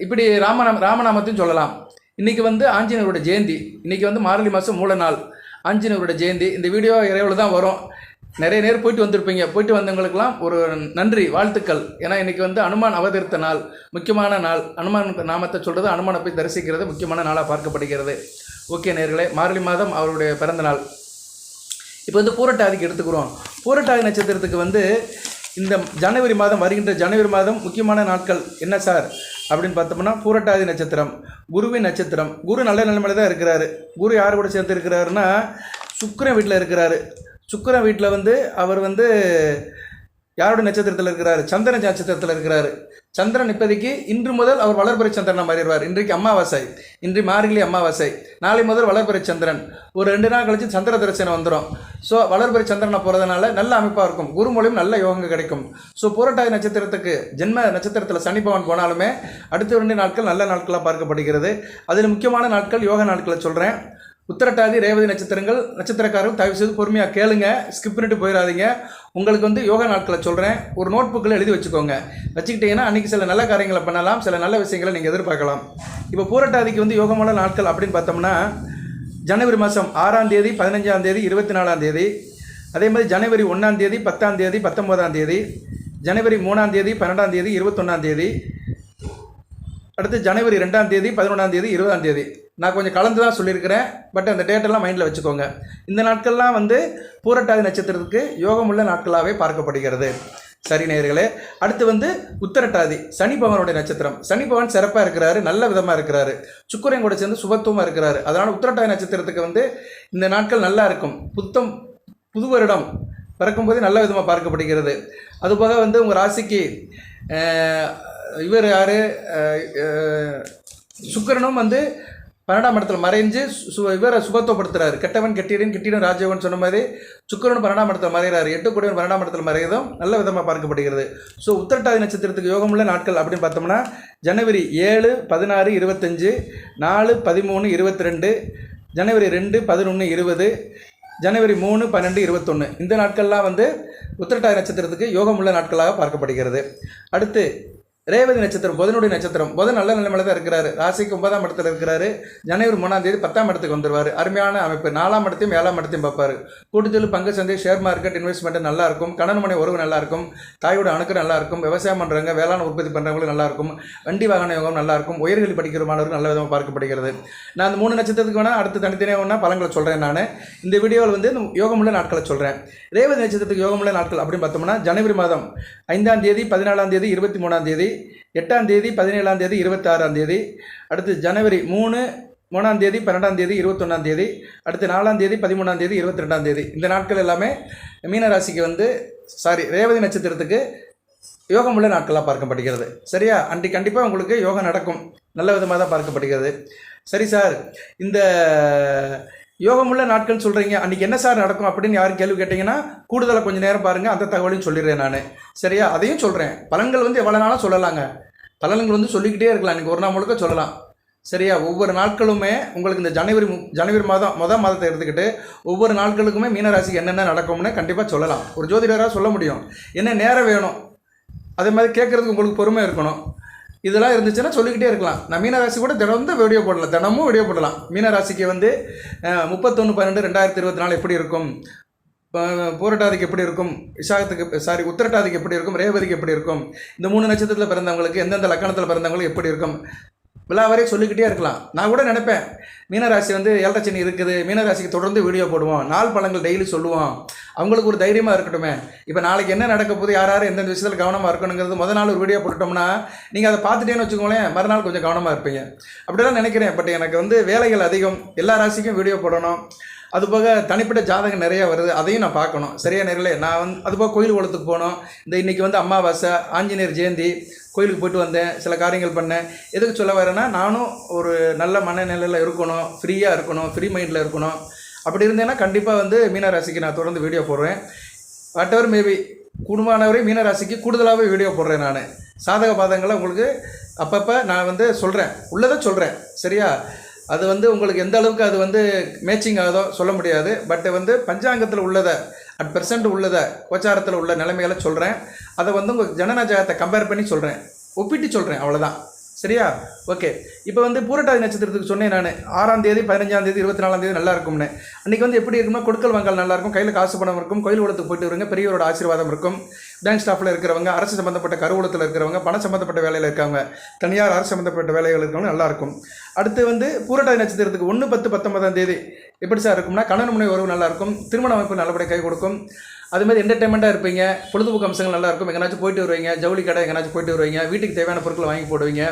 இப்படி ராமநாமத்தையும் சொல்லலாம். இன்றைக்கி ஆஞ்சநேயரோட ஜெயந்தி. இன்றைக்கி மார்கழி மாதம் மூல நாள், ஆஞ்சநேயரோட ஜெயந்தி. இந்த வீடியோ இரவில் தான் வரும். நிறைய நேரம் போயிட்டு வந்திருப்பீங்க. போயிட்டு வந்தவங்களுக்கெல்லாம் ஒரு நன்றி, வாழ்த்துக்கள். ஏன்னா இன்றைக்கி அனுமான் அவதரித்த நாள், முக்கியமான நாள். அனுமான் நாமத்தை சொல்கிறது, அனுமானை போய் தரிசிக்கிறது முக்கியமான நாளாக பார்க்கப்படுகிறது. ஓகே நேர்களே, மார்கழி மாதம் அவருடைய பிறந்த நாள். இப்போ பூரட்டாதிக்கு எடுத்துக்கிறோம். பூரட்டாதி நட்சத்திரத்துக்கு இந்த ஜனவரி மாதம், வருகின்ற ஜனவரி மாதம் முக்கியமான நாட்கள் என்ன சார் அப்படின்னு பார்த்தோம்னா, பூரட்டாதி நட்சத்திரம், குருவின் நட்சத்திரம். குரு நல்ல நிலைமையில தான் இருக்கிறாரு. குரு யார் கூட சேர்த்து இருக்கிறாருன்னா சுக்கிரன் வீட்டில் இருக்கிறாரு. சுக்கிரன் வீட்டில் அவர் யாருடைய நட்சத்திரத்தில் இருக்கிறாரு? சந்திரன் நட்சத்திரத்தில் இருக்கிறாரு. சந்திரன் இப்போதைக்கு இன்று முதல் அவர் வளர்பிறை சந்திரனாக மாறிடுவார். இன்றைக்கு அமாவாசை, இன்று மார்கழி அமாவாசை, நாளை முதல் வளர்பிறை சந்திரன். ஒரு 2 நாள் கழிச்சு சந்திர தரிசனம் வந்துடும். ஸோ வளர்பிறை சந்திரனை போகிறதுனால நல்ல அமைப்பாக இருக்கும். குரு மூலியம் நல்ல யோகங்கள் கிடைக்கும். ஸோ பூரட்டாதி நட்சத்திரத்துக்கு ஜென்ம நட்சத்திரத்தில் சனி பகவான் போனாலுமே அடுத்த 2 நாட்கள் நல்ல நாட்களாக பார்க்கப்படுகிறது. அதில் முக்கியமான நாட்கள் யோக நாட்களை சொல்கிறேன். உத்திரட்டாதி ரேவதி நட்சத்திரக்காரர்கள் தயவு செய்து பொறுமையாக கேளுங்க, ஸ்கிப் பண்ணிட்டு போயிடாதீங்க. உங்களுக்கு வந்து யோகா நாட்களை சொல்கிறேன். ஒரு நோட் புக்கில் எழுதி வச்சுக்கோங்க. வச்சுக்கிட்டிங்கன்னா அன்றைக்கி சில நல்ல காரியங்களை பண்ணலாம், சில நல்ல விஷயங்களை நீங்கள் எதிர்பார்க்கலாம். இப்போ பூரட்டாதிக்கு வந்து யோகமான நாட்கள் அப்படின்னு பார்த்தோம்னா ஜனவரி மாதம் 6ஆம் தேதி, 15ஆம் தேதி, 24ஆம் தேதி, அதே மாதிரி ஜனவரி 1ஆம் தேதி, 10ஆம் தேதி, 19ஆம் தேதி, ஜனவரி 3ஆம் தேதி, 12ஆம் தேதி, 21ஆம் தேதி, அடுத்து ஜனவரி 2ஆம் தேதி, 11ஆம் தேதி, 20ஆம் தேதி. நான் கொஞ்சம் கலந்து தான் சொல்லியிருக்கிறேன், பட் அந்த டேட்டெல்லாம் மைண்டில் வச்சுக்கோங்க. இந்த நாட்கள்லாம் வந்து பூரட்டாதி நட்சத்திரத்துக்கு யோகமுள்ள நாட்களாகவே பார்க்கப்படுகிறது. சரி நேயர்களே, அடுத்து வந்து உத்திரட்டாதி சனி பகவானுடைய நட்சத்திரம். சனி பகவான் சிறப்பாக இருக்கிறாரு, நல்ல விதமாக இருக்கிறாரு, சுக்கிரன் கூட சேர்ந்து சுபத்துவமாக இருக்கிறாரு. அதனால் உத்திரட்டாதி நட்சத்திரத்துக்கு வந்து இந்த நாட்கள் நல்லா இருக்கும். புது வருடம் பிறக்கும்போது நல்ல விதமாக பார்க்கப்படுகிறது. அதுபோக வந்து உங்கள் ராசிக்கு இவர் யார், சுக்கிரனும் வந்து 12ஆம் இடத்துல மறைஞ்சு இவரை சுபத்துவப்படுத்துறாரு. கெட்டவன் கெட்டிடன் ராஜவன் சொன்ன மாதிரி சுக்கிரன் 12ஆம் இடத்துல மறைகிறாரு. 8 கூடியவன் 12ஆம் இடத்துல மறைகிறதும் நல்ல விதமாக பார்க்கப்படுகிறது. ஸோ உத்திரட்டாதி நட்சத்திரத்துக்கு யோகமுள்ள நாட்கள் அப்படின்னு பார்த்தோம்னா ஜனவரி 7, 16, 25, 4, 13, 22, ஜனவரி 2, 11, 20, ஜனவரி 3, 12, 21. இந்த நாட்கள்லாம் வந்து உத்திரட்டாதி நட்சத்திரத்துக்கு யோகமுள்ள நாட்களாக பார்க்கப்படுகிறது. அடுத்து ரேவதி நட்சத்திரம், புதனுடைய நட்சத்திரம். புதன் நல்ல நிலைமையில தான் இருக்கிறாரு. ராசிக்கு 9ஆம் இடத்துல இருக்கிறாரு. ஜனவரி 3ஆம் தேதி 10ஆம் இடத்துக்கு வந்துடுவார். அருமையான அமைப்பு. 4ஆம் இடத்தையும் 7ஆம் இடத்தையும் பார்ப்பார். கூட்டுத்தொழில், பங்கு சந்தை, ஷேர் மார்க்கெட், இன்வெஸ்ட்மெண்ட் நல்லா இருக்கும். கணவன் மனை உறவு நல்லா இருக்கும். தாயோட அணுக்கு நல்லா இருக்கும். விவசாயம் பண்ணுறவங்க, வேளாண் உற்பத்தி பண்ணுறவங்களுக்கு நல்லா இருக்கும். வண்டி வாகன யோகம் நல்லா இருக்கும். உயர்கல்வி படிக்கிற மாணவர்கள் நல்ல விதமாக பார்க்கப்படுகிறது. நான் அந்த 3 நட்சத்திரத்துக்கு வேணால் அடுத்து தனித்தனியாக வேணால் பலன்களை சொல்கிறேன். நான் இந்த வீடியோவில் வந்து யோகமுள்ள நாட்களை சொல்கிறேன். ரேவதி நட்சத்திரத்துக்கு யோகமுள்ள நாட்கள் அப்படின்னு பார்த்தோம்னா ஜனவரி மாதம் 5ஆம் தேதி, 14ஆம் தேதி, 23ஆம் தேதி, 8ஆம் தேதி, 17ஆம் தேதி, 26ஆம் தேதி, அடுத்து ஜனவரி 3ஆம் தேதி, 12ஆம் தேதி, 21ஆம் தேதி, அடுத்து 4ஆம் தேதி, 13ஆம் தேதி, 22ஆம் தேதி. இந்த நாட்கள் எல்லாமே மீனராசிக்கு வந்து ரேவதி நட்சத்திரத்துக்கு யோகமுள்ள நாட்களாக பார்க்கப்படுகிறது. சரியா? அன்றைக்கு கண்டிப்பாக உங்களுக்கு யோகம் நடக்கும். நல்ல விதமாக தான் பார்க்கப்படுகிறது. சரி சார், இந்த யோகமுள்ள நாட்கள் சொல்கிறீங்க, அன்றைக்கி என்ன சார் நடக்கும் அப்படின்னு யாரும் கேள்வி கேட்டிங்கன்னா கூடுதலாக கொஞ்சம் நேரம் பாருங்கள், அந்த தகவலையும் சொல்லிடுறேன் நான். சரியா? அதையும் சொல்கிறேன். பலன்கள் வந்து எவ்வளோ நாளாக சொல்லலாங்க, பலன்கள் வந்து சொல்லிக்கிட்டே இருக்கலாம். இன்றைக்கி ஒரு நாள் முழுக்க சொல்லலாம். சரியா? ஒவ்வொரு நாட்களுமே உங்களுக்கு இந்த ஜனவரி மாதம் மாதத்தை எடுத்துக்கிட்டு ஒவ்வொரு நாட்களுக்குமே மீனராசிக்கு என்னென்ன நடக்கும்னு கண்டிப்பாக சொல்லலாம். ஒரு ஜோதிடராக சொல்ல முடியும். என்ன நேரம் வேணும், அதே மாதிரி கேட்குறதுக்கு உங்களுக்கு பொறுமை இருக்கணும். இதெல்லாம் இருந்துச்சுன்னா சொல்லிக்கிட்டே இருக்கலாம். நான் மீனராசி கூட தினமும் வீடியோ போடலாம், தினமும் வீடியோ போடலாம். மீனராசிக்கு வந்து 31/12/2024 எப்படி இருக்கும், பூரட்டாதிக்கு எப்படி இருக்கும், உத்திரட்டாதிக்கு எப்படி இருக்கும், ரேவதிக்கு எப்படி இருக்கும், இந்த 3 நட்சத்திரத்தில் பிறந்தவங்களுக்கு, எந்தெந்த லக்கணத்தில் பிறந்தவங்களுக்கு எப்படி இருக்கும், விழாவரே சொல்லிக்கிட்டே இருக்கலாம். நான் கூட நினைப்பேன் மீனராசி வந்து ஏழரை சனி இருக்குது, மீனராசிக்கு தொடர்ந்து வீடியோ போடுவோம், நாள் பழங்கள் டெய்லி சொல்லுவோம், அவங்களுக்கு ஒரு தைரியமாக இருக்கட்டுமே. இப்போ நாளைக்கு என்ன நடக்க போது, யார் எந்தெந்த விஷயத்தில் கவனமாக இருக்கணுங்கிறது முதல் நாள் ஒரு வீடியோ போட்டுட்டோம்னா நீங்கள் அதை பார்த்துட்டேன்னு வச்சுக்கோங்களேன், மறுநாள் கொஞ்சம் கவனமாக இருப்பீங்க. அப்படிதான் நினைக்கிறேன். பட் எனக்கு வந்து வேலைகள் அதிகம், எல்லா ராசிக்கும் வீடியோ போடணும். அதுபோக தனிப்பட்ட ஜாதகம் நிறையா வருது, அதையும் நான் பார்க்கணும். சரியா நேரில் நான் வந்து அதுபோக கோயில் குளத்துக்கு போகணும். இன்றைக்கி வந்து அமாவாசை, ஆஞ்சநேயர் ஜெயந்தி, கோயிலுக்கு போய்ட்டு வந்தேன், சில காரியங்கள் பண்ணேன். எதுக்கு சொல்ல வரேன்னா, நானும் ஒரு நல்ல மனநிலையில் இருக்கணும், ஃப்ரீயாக இருக்கணும், ஃப்ரீ மைண்டில் இருக்கணும். அப்படி இருந்தேன்னா கண்டிப்பாக வந்து மீனராசிக்கு நான் தொடர்ந்து வீடியோ போடுறேன். வாட் எவர் மேபி குடும்பமானவரே மீனராசிக்கு கூடுதலாகவே வீடியோ போடுறேன். நான் சாதக பாதங்களை உங்களுக்கு அப்பப்போ நான் வந்து சொல்கிறேன், உள்ளதை சொல்கிறேன். சரியா? அது வந்து உங்களுக்கு எந்த அளவுக்கு அது வந்து மேட்சிங் ஆகுதோ சொல்ல முடியாது. பட் வந்து பஞ்சாங்கத்தில் உள்ளதை, அட் பெர்சன்ட் உள்ளதை, கோச்சாரத்தில் உள்ள நிலைமைகளை சொல்கிறேன். அதை வந்து உங்கள் ஜனனஜாதத்தை கம்பேர் பண்ணி சொல்கிறேன், ஒப்பிட்டு சொல்கிறேன், அவ்வளோதான். சரியா? ஓகே. இப்போ வந்து பூரட்டாதி நட்சத்திரத்துக்கு சொன்னேன் நான் 6ஆம் தேதி, 15ஆம் தேதி, 24ஆம் தேதி நல்லா இருக்கும்னு. அன்றைக்கி வந்து எப்படி இருக்குன்னா கொடுக்கல் வாங்கல் நல்லாயிருக்கும், கையில் காசு பணம் இருக்கும், கோயில் குளத்துக்கு போயிட்டு வருங்க, பெரியவரோட ஆசீர்வாதம் இருக்கும். பேங்க் ஸ்டாஃபில் இருக்கிறவங்க, அரசு சம்மந்தப்பட்ட கருவூலத்தில் இருக்கிறவங்க, பணம் சம்மந்தப்பட்ட வேலையில் இருக்காங்க, தனியார் அரசு சம்மந்தப்பட்ட வேலைகள் இருக்கவங்க நல்லாயிருக்கும். அடுத்து வந்து பூரட்டாதி நட்சத்திரத்துக்கு 1, 10, 19ஆம் தேதி எப்படி சார் இருக்கும்னா கணவன் மனைவி உறவு நல்லாயிருக்கும், திருமண அமைப்பு நல்லபடியாக கை கொடுக்கும். அதுமாதிரி என்டர்டைன்மெண்ட்டாக இருப்பீங்க, பொழுதுபோக்கு அம்சங்கள் நல்லாயிருக்கும். எங்கேனாச்சும் போயிட்டு வருவீங்க, ஜவுளி கடை எங்கேனாச்சும் போயிட்டு வருவீங்க, வீட்டுக்கு தேவையான பொருட்களை வாங்கி போடுவீங்க,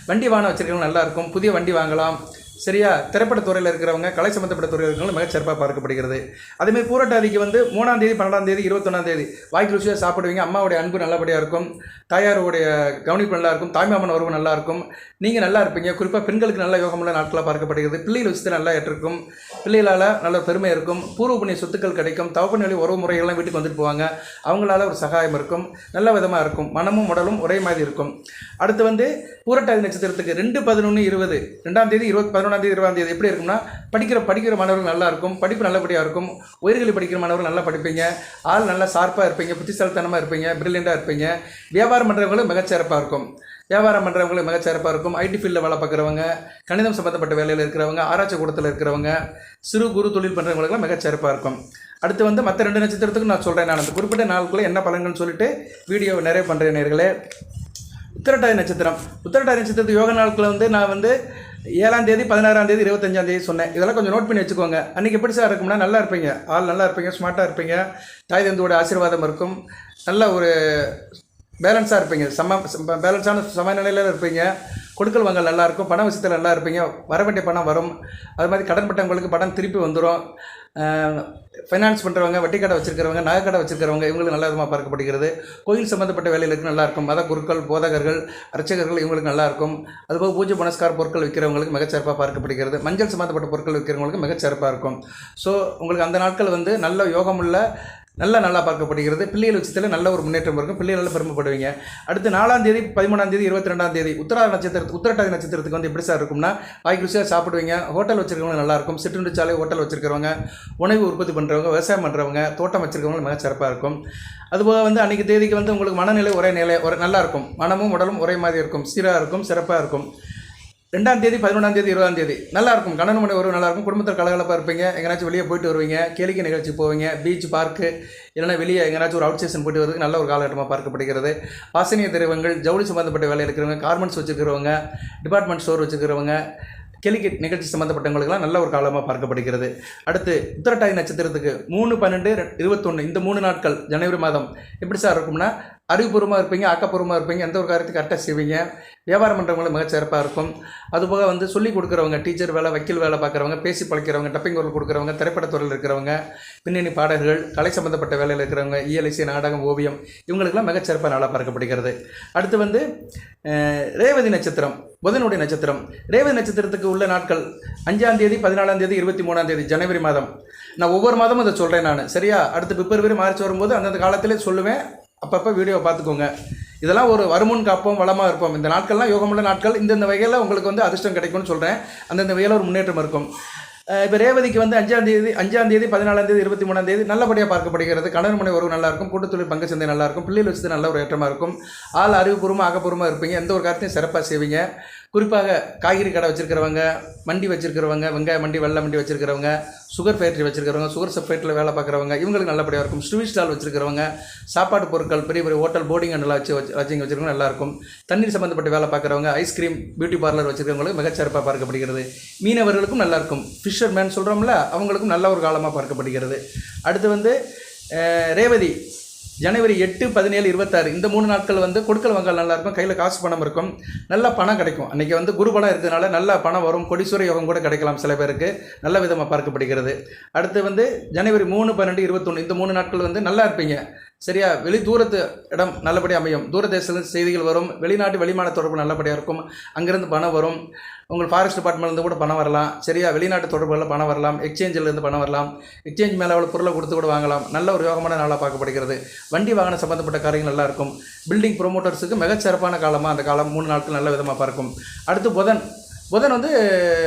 வண்டி வாகனம் வச்சுருக்கவங்க நல்லாயிருக்கும், புதிய வண்டி வாங்கலாம், சரியா? திரைப்படத்துறையில் இருக்கிறவங்க, கலை சம்மந்தப்பட்ட துறையில் இருக்கிறவங்க மிகச்சிறப்பாக பார்க்கப்படுகிறது. அதேமாதிரி பூரட்டாதிக்கு வந்து 3ஆம் தேதி, 12ஆம் தேதி, 21ஆம் தேதி வாய்க்கு ருசியாக சாப்பிடுவீங்க. அம்மாவுடைய அன்பு நல்லபடியாக இருக்கும், தாயாருடைய கவனிப்பு நல்லா இருக்கும், தாய்மாமன் உறவு நல்லா இருக்கும், நீங்கள் நல்லா இருப்பீங்க. குறிப்பாக பெண்களுக்கு நல்ல யோகமுள்ள நாட்களாக பார்க்கப்படுகிறது. பிள்ளைகள் விஷயத்தில் நல்லா ஏற்றிருக்கும், பிள்ளைகளால் நல்ல பெருமை இருக்கும், பூர்வ புண்ணிய சொத்துக்கள் கிடைக்கும், தவப்பன் வழி உறவு முறைகள்லாம் வீட்டுக்கு வந்துட்டு போவாங்க, அவங்களால ஒரு சகாயம் இருக்கும், நல்ல விதமாக இருக்கும், மனமும் உடலும் ஒரே மாதிரி இருக்கும். அடுத்து வந்து பூரட்டாதி நட்சத்திரத்துக்கு 2, 11, 20 2ஆம் தேதி, 11ஆம் தேதி, 20ஆம் தேதி எப்படி இருக்கும்னா படிக்கிற மாணவர்கள் நல்லா இருக்கும், படிப்பு நல்லபடியாக இருக்கும், உயர்கல்வி படிக்கிற மாணவர்கள் நல்லா படிப்பீங்க, ஆள் நல்லா ஷார்ப்பாக இருப்பீங்க, புத்திசாலித்தனமாக இருப்பீங்க, பிரில்லியண்டாக இருப்பீங்க. வியாபாரம் பண்ணுறவங்களும் மிகச்சிறப்பாக இருக்கும், வியாபாரம் பண்ணுறவங்களும் மிகச்சிறப்பாக இருக்கும். ஐடி ஃபீல்டில் வேலை பார்க்குறவங்க, கணிதம் சம்மந்தப்பட்ட வேலையில் இருக்கிறவங்க, ஆராய்ச்சி கூடத்தில் இருக்கிறவங்க, சிறு குறு தொழில் பண்ணுறவங்களுக்குலாம் மிகச்சிறப்பாக இருக்கும். அடுத்து வந்து மற்ற 2 நட்சத்திரத்துக்கும் நான் சொல்கிறேன். நான் அந்த குறிப்பிட்ட நாளுக்குள்ளே என்ன பலன்கள்னு சொல்லிட்டு வீடியோ நிறைய பண்ணுறேன் நேர்களே. உத்திரட்டாதி நட்சத்திரத்துக்கு யோக நாட்களில் வந்து நான் வந்து 7ஆம் தேதி, 16ஆம் தேதி, 25ஆம் தேதி சொன்னேன். இதெல்லாம் கொஞ்சம் நோட் பண்ணி வச்சுக்கோங்க. அன்றைக்கி எப்படி சார் இருக்கும்னா நல்லா இருப்பீங்க, ஆள் நல்லா இருப்பீங்க, ஸ்மார்ட்டாக இருப்பீங்க, தாய் தந்தையோட ஆசீர்வாதம் இருக்கும், நல்ல ஒரு பேலன்ஸாக இருப்பீங்க, பேலன்ஸான சமநிலையில் இருப்பீங்க, கொடுக்கல் வாங்கல் நல்லாயிருக்கும், பண விஷயத்தில் நல்லா இருப்பீங்க, வர வேண்டிய பணம் வரும், அது மாதிரி கடன் பட்டவங்களுக்கு பணம் திருப்பி வந்துடும். ஃபைனான்ஸ் பண்ணுறவங்க, வட்டி கடை வச்சுருக்கிறவங்க, நகை கடை வச்சுருக்கிறவங்க இவங்களுக்கு நல்ல விதமாக பார்க்கப்படுகிறது. கோயில் சம்மந்தப்பட்ட வேலைகளுக்கு நல்லாயிருக்கும், மத குருக்கள், போதகர்கள், அர்ச்சகர்கள் இவங்களுக்கு நல்லாயிருக்கும். அதுபோக பூஜை புனஸ்கார பொருட்கள் விற்கிறவங்களுக்கு மிகச்சிறப்பாக பார்க்கப்படுகிறது. மஞ்சள் சம்மந்தப்பட்ட பொருட்கள் விற்கிறவங்களுக்கு மிகச்சிறப்பாக இருக்கும். ஸோ உங்களுக்கு அந்த நாட்கள் வந்து நல்ல யோகமுள்ள நல்லா பார்க்கப்படுகிறது. பிள்ளைகள் விஷயத்தில் நல்ல ஒரு முன்னேற்றம் இருக்கும், பிள்ளைகளால் பெருமைப்படுவீங்க. அடுத்து 4ஆம் தேதி, 13ஆம் தேதி, 22ஆம் தேதி உத்திரட்டாதி நட்சத்திரத்துக்கு வந்து எப்படி சார் இருக்கும்னா வாய்க்கு ருசியாக சாப்பிடுவீங்க, ஹோட்டல் வச்சுருக்கவங்க நல்லாயிருக்கும், சிற்றுண்டி சாலை ஹோட்டல் வச்சுருக்கிறவங்க, உணவு உற்பத்தி பண்ணுறவங்க, விவசாயம் பண்ணுறவங்க, தோட்டம் வச்சுருக்கவங்க மிக சிறப்பாக இருக்கும். அதுபோக வந்து அன்றைக்கி தேதிக்கு வந்து உங்களுக்கு மனநிலை ஒரே நல்லாயிருக்கும், மனமும் உடலும் ஒரே மாதிரி இருக்கும், சீராக இருக்கும், சிறப்பாக இருக்கும். 2ஆம் தேதி, 11ஆம் தேதி, 20ஆம் தேதி நல்லாயிருக்கும், கணவன் மனைவி உறவு நல்லாயிருக்கும், குடும்பத்தில் கலகலப்பாக இருப்பீங்க, எங்கேனாச்சும் வெளியே போயிட்டு வருவீங்க, கேளிக்கை நிகழ்ச்சி போவீங்க, பீச், பார்க்கு, இல்லைனா வெளியே எங்கேனாச்சும் ஒரு அவுட் ஸ்டேஷன் போயிட்டு வரதுக்கு நல்ல ஒரு காலகட்டமாக பார்க்கப்படுகிறது. வாசனைய திரவங்கள், ஜவுளி சம்மந்தப்பட்ட வேலை இருக்கிறவங்க, கார்மெண்ட்ஸ் வச்சுருக்கிறவங்க, டிபார்ட்மெண்ட் ஸ்டோர் வச்சுருக்கிறவங்க, கேளிக்கை நிகழ்ச்சி சம்மந்தப்பட்டவங்களுக்கெல்லாம் நல்ல ஒரு காலமாக பார்க்கப்படுகிறது. அடுத்து உத்திரட்டாதி நட்சத்திரத்துக்கு 3, 12, 21 இந்த 3 நாட்கள் ஜனவரி மாதம் எப்படி சார் இருக்கும்னா அறிவுபூர்வமாக இருப்பீங்க, ஆக்கப்பூர்வமாக இருப்பீங்க, எந்த ஒரு காரியத்தையும் கரெக்டாக செய்வீங்க, வியாபாரம் பண்ணுறவங்களும் மிகச்சிறப்பாக இருக்கும். அதுபோக வந்து சொல்லிக் கொடுக்குறவங்க, டீச்சர் வேலை, வக்கீல் வேலை பார்க்குறவங்க, பேசி பழக்கிறவங்க, டப்பிங் குரல் கொடுக்குறவங்க, திரைப்படத்துறையில் இருக்கிறவங்க, பின்னணி பாடகர்கள், கலை சம்மந்தப்பட்ட வேலையில் இருக்கிறவங்க, இயலிசை, நாடகம், ஓவியம் இவங்களுக்கெல்லாம் மிகச்சிறப்பாக நல்லா பார்க்கப்படுகிறது. அடுத்து வந்து ரேவதி நட்சத்திரம், புதனுடைய நட்சத்திரம். ரேவதி நட்சத்திரத்துக்கு உள்ள நாட்கள் 5ஆம் தேதி, 14ஆம் தேதி, 23ஆம் தேதி ஜனவரி மாதம். நான் ஒவ்வொரு மாதமும் அதை சொல்கிறேன் நான், சரியா? அடுத்து பிப்ரவரி, மார்ச் வரும்போது அந்தந்த காலத்திலே சொல்லுவேன், அப்பப்போ வீடியோவை பார்த்துக்கோங்க. இதெல்லாம் ஒரு வருமுன் காப்போம், வளமாக இருப்போம். இந்த நாட்கள்லாம் யோகமுள்ள நாட்கள், இந்தந்த வகையில் உங்களுக்கு வந்து அதிர்ஷ்டம் கிடைக்கும்னு சொல்கிறேன். அந்தந்த வகையில் ஒரு முன்னேற்றம் இருக்கும். இப்போ ரேவதிக்கு வந்து 5ஆம் தேதி, 14ஆம் தேதி, 23ஆம் தேதி நல்லபடியாக பார்க்கப்படுகிறது. கணவன் மனைவி உறவு நல்லாயிருக்கும், கூட்டுத்தொழில் பங்கு சந்தை நல்லாயிருக்கும், பிள்ளைகள் வச்சு நல்ல ஒரு ஏற்றமாக இருக்கும், ஆள் அறிவுபூர்வமாக ஆக்கப்பூர்வமாக இருப்பீங்க, எந்த ஒரு காரியத்தையும் சிறப்பாக செய்வீங்க. குறிப்பாக காய்கறி கடை வச்சுருக்கிறவங்க, மண்டி வச்சுருக்கிறவங்க, வெங்காய மண்டி, வெள்ளை மண்டி வச்சுருக்கிறவங்க, சுகர் ஃபேக்ட்ரி வச்சுருக்கிறவங்க, சுகர் சப்ஃபேக்ட்ரியில் வேலை பார்க்குறவங்க இவங்களுக்கு நல்லபடியாக இருக்கும். ஸ்வீட் ஸ்டால் வச்சுருக்கிறவங்க, சாப்பாடு பொருட்கள், பெரிய பெரிய ஹோட்டல், போர்டிங் அண்டெல்லாம் வச்சுருக்கவங்க நல்லாயிருக்கும். தண்ணீர் சம்மந்தப்பட்ட வேலை பார்க்குறவங்க, ஐஸ்கிரீம், பியூட்டி பார்லர் வச்சுருக்கவங்களுக்கு மிகச்சிறப்பாக பார்க்கப்படுகிறது. மீனவர்களுக்கும் நல்லாயிருக்கும், ஃபிஷர்மேன் சொல்கிறோம்ல அவங்களுக்கும் நல்ல ஒரு காலமாக பார்க்கப்படுகிறது. அடுத்து வந்து ரேவதி ஜனவரி 8, 17, 26 இந்த 3 நாட்கள் வந்து கொடுக்கல் வாங்கல் நல்லாயிருக்கும், கையில் காசு பணம் இருக்கும், நல்ல பணம் கிடைக்கும். அன்றைக்கி வந்து குருபலம் இருக்கிறதுனால நல்ல பணம் வரும், கொடிசுர யோகம் கூட கிடைக்கலாம் சில பேருக்கு, நல்ல விதமாக பார்க்கப்படுகிறது. அடுத்து வந்து ஜனவரி 3, 12, 21 இந்த 3 நாட்கள் வந்து நல்லா இருப்பீங்க, சரியா? தூரத்து இடம் நல்லபடியாக அமையும், தூரதேசத்துலேருந்து செய்திகள் வரும், வெளிநாட்டு வெளிமான தொடர்பு நல்லபடியாக இருக்கும், அங்கேருந்து பணம் வரும், உங்கள் ஃபாரஸ்ட் டிபார்ட்மெண்ட்லேருந்து கூட பணம் வரலாம், சரியா? வெளிநாட்டு தொடர்புகளில் பணம் வரலாம், எக்ஸ்சேஞ்சிலேருந்து பணம் வரலாம், எக்ஸ்சேஞ்ச் மேலே அவ்வளோ பொருளை கொடுத்து கூட வாங்கலாம், நல்ல ஒரு யோகமான நாளாக பார்க்கப்படுகிறது. வண்டி வாகனம் சம்மந்தப்பட்ட காரியங்கள் நல்லாயிருக்கும், பில்டிங் ப்ரொமோட்டர்ஸுக்கு மிகச்சிறப்பான காலமாக அந்த காலம் 3 நாட்கள் நல்ல விதமாக பார்க்கும். அடுத்து புதன்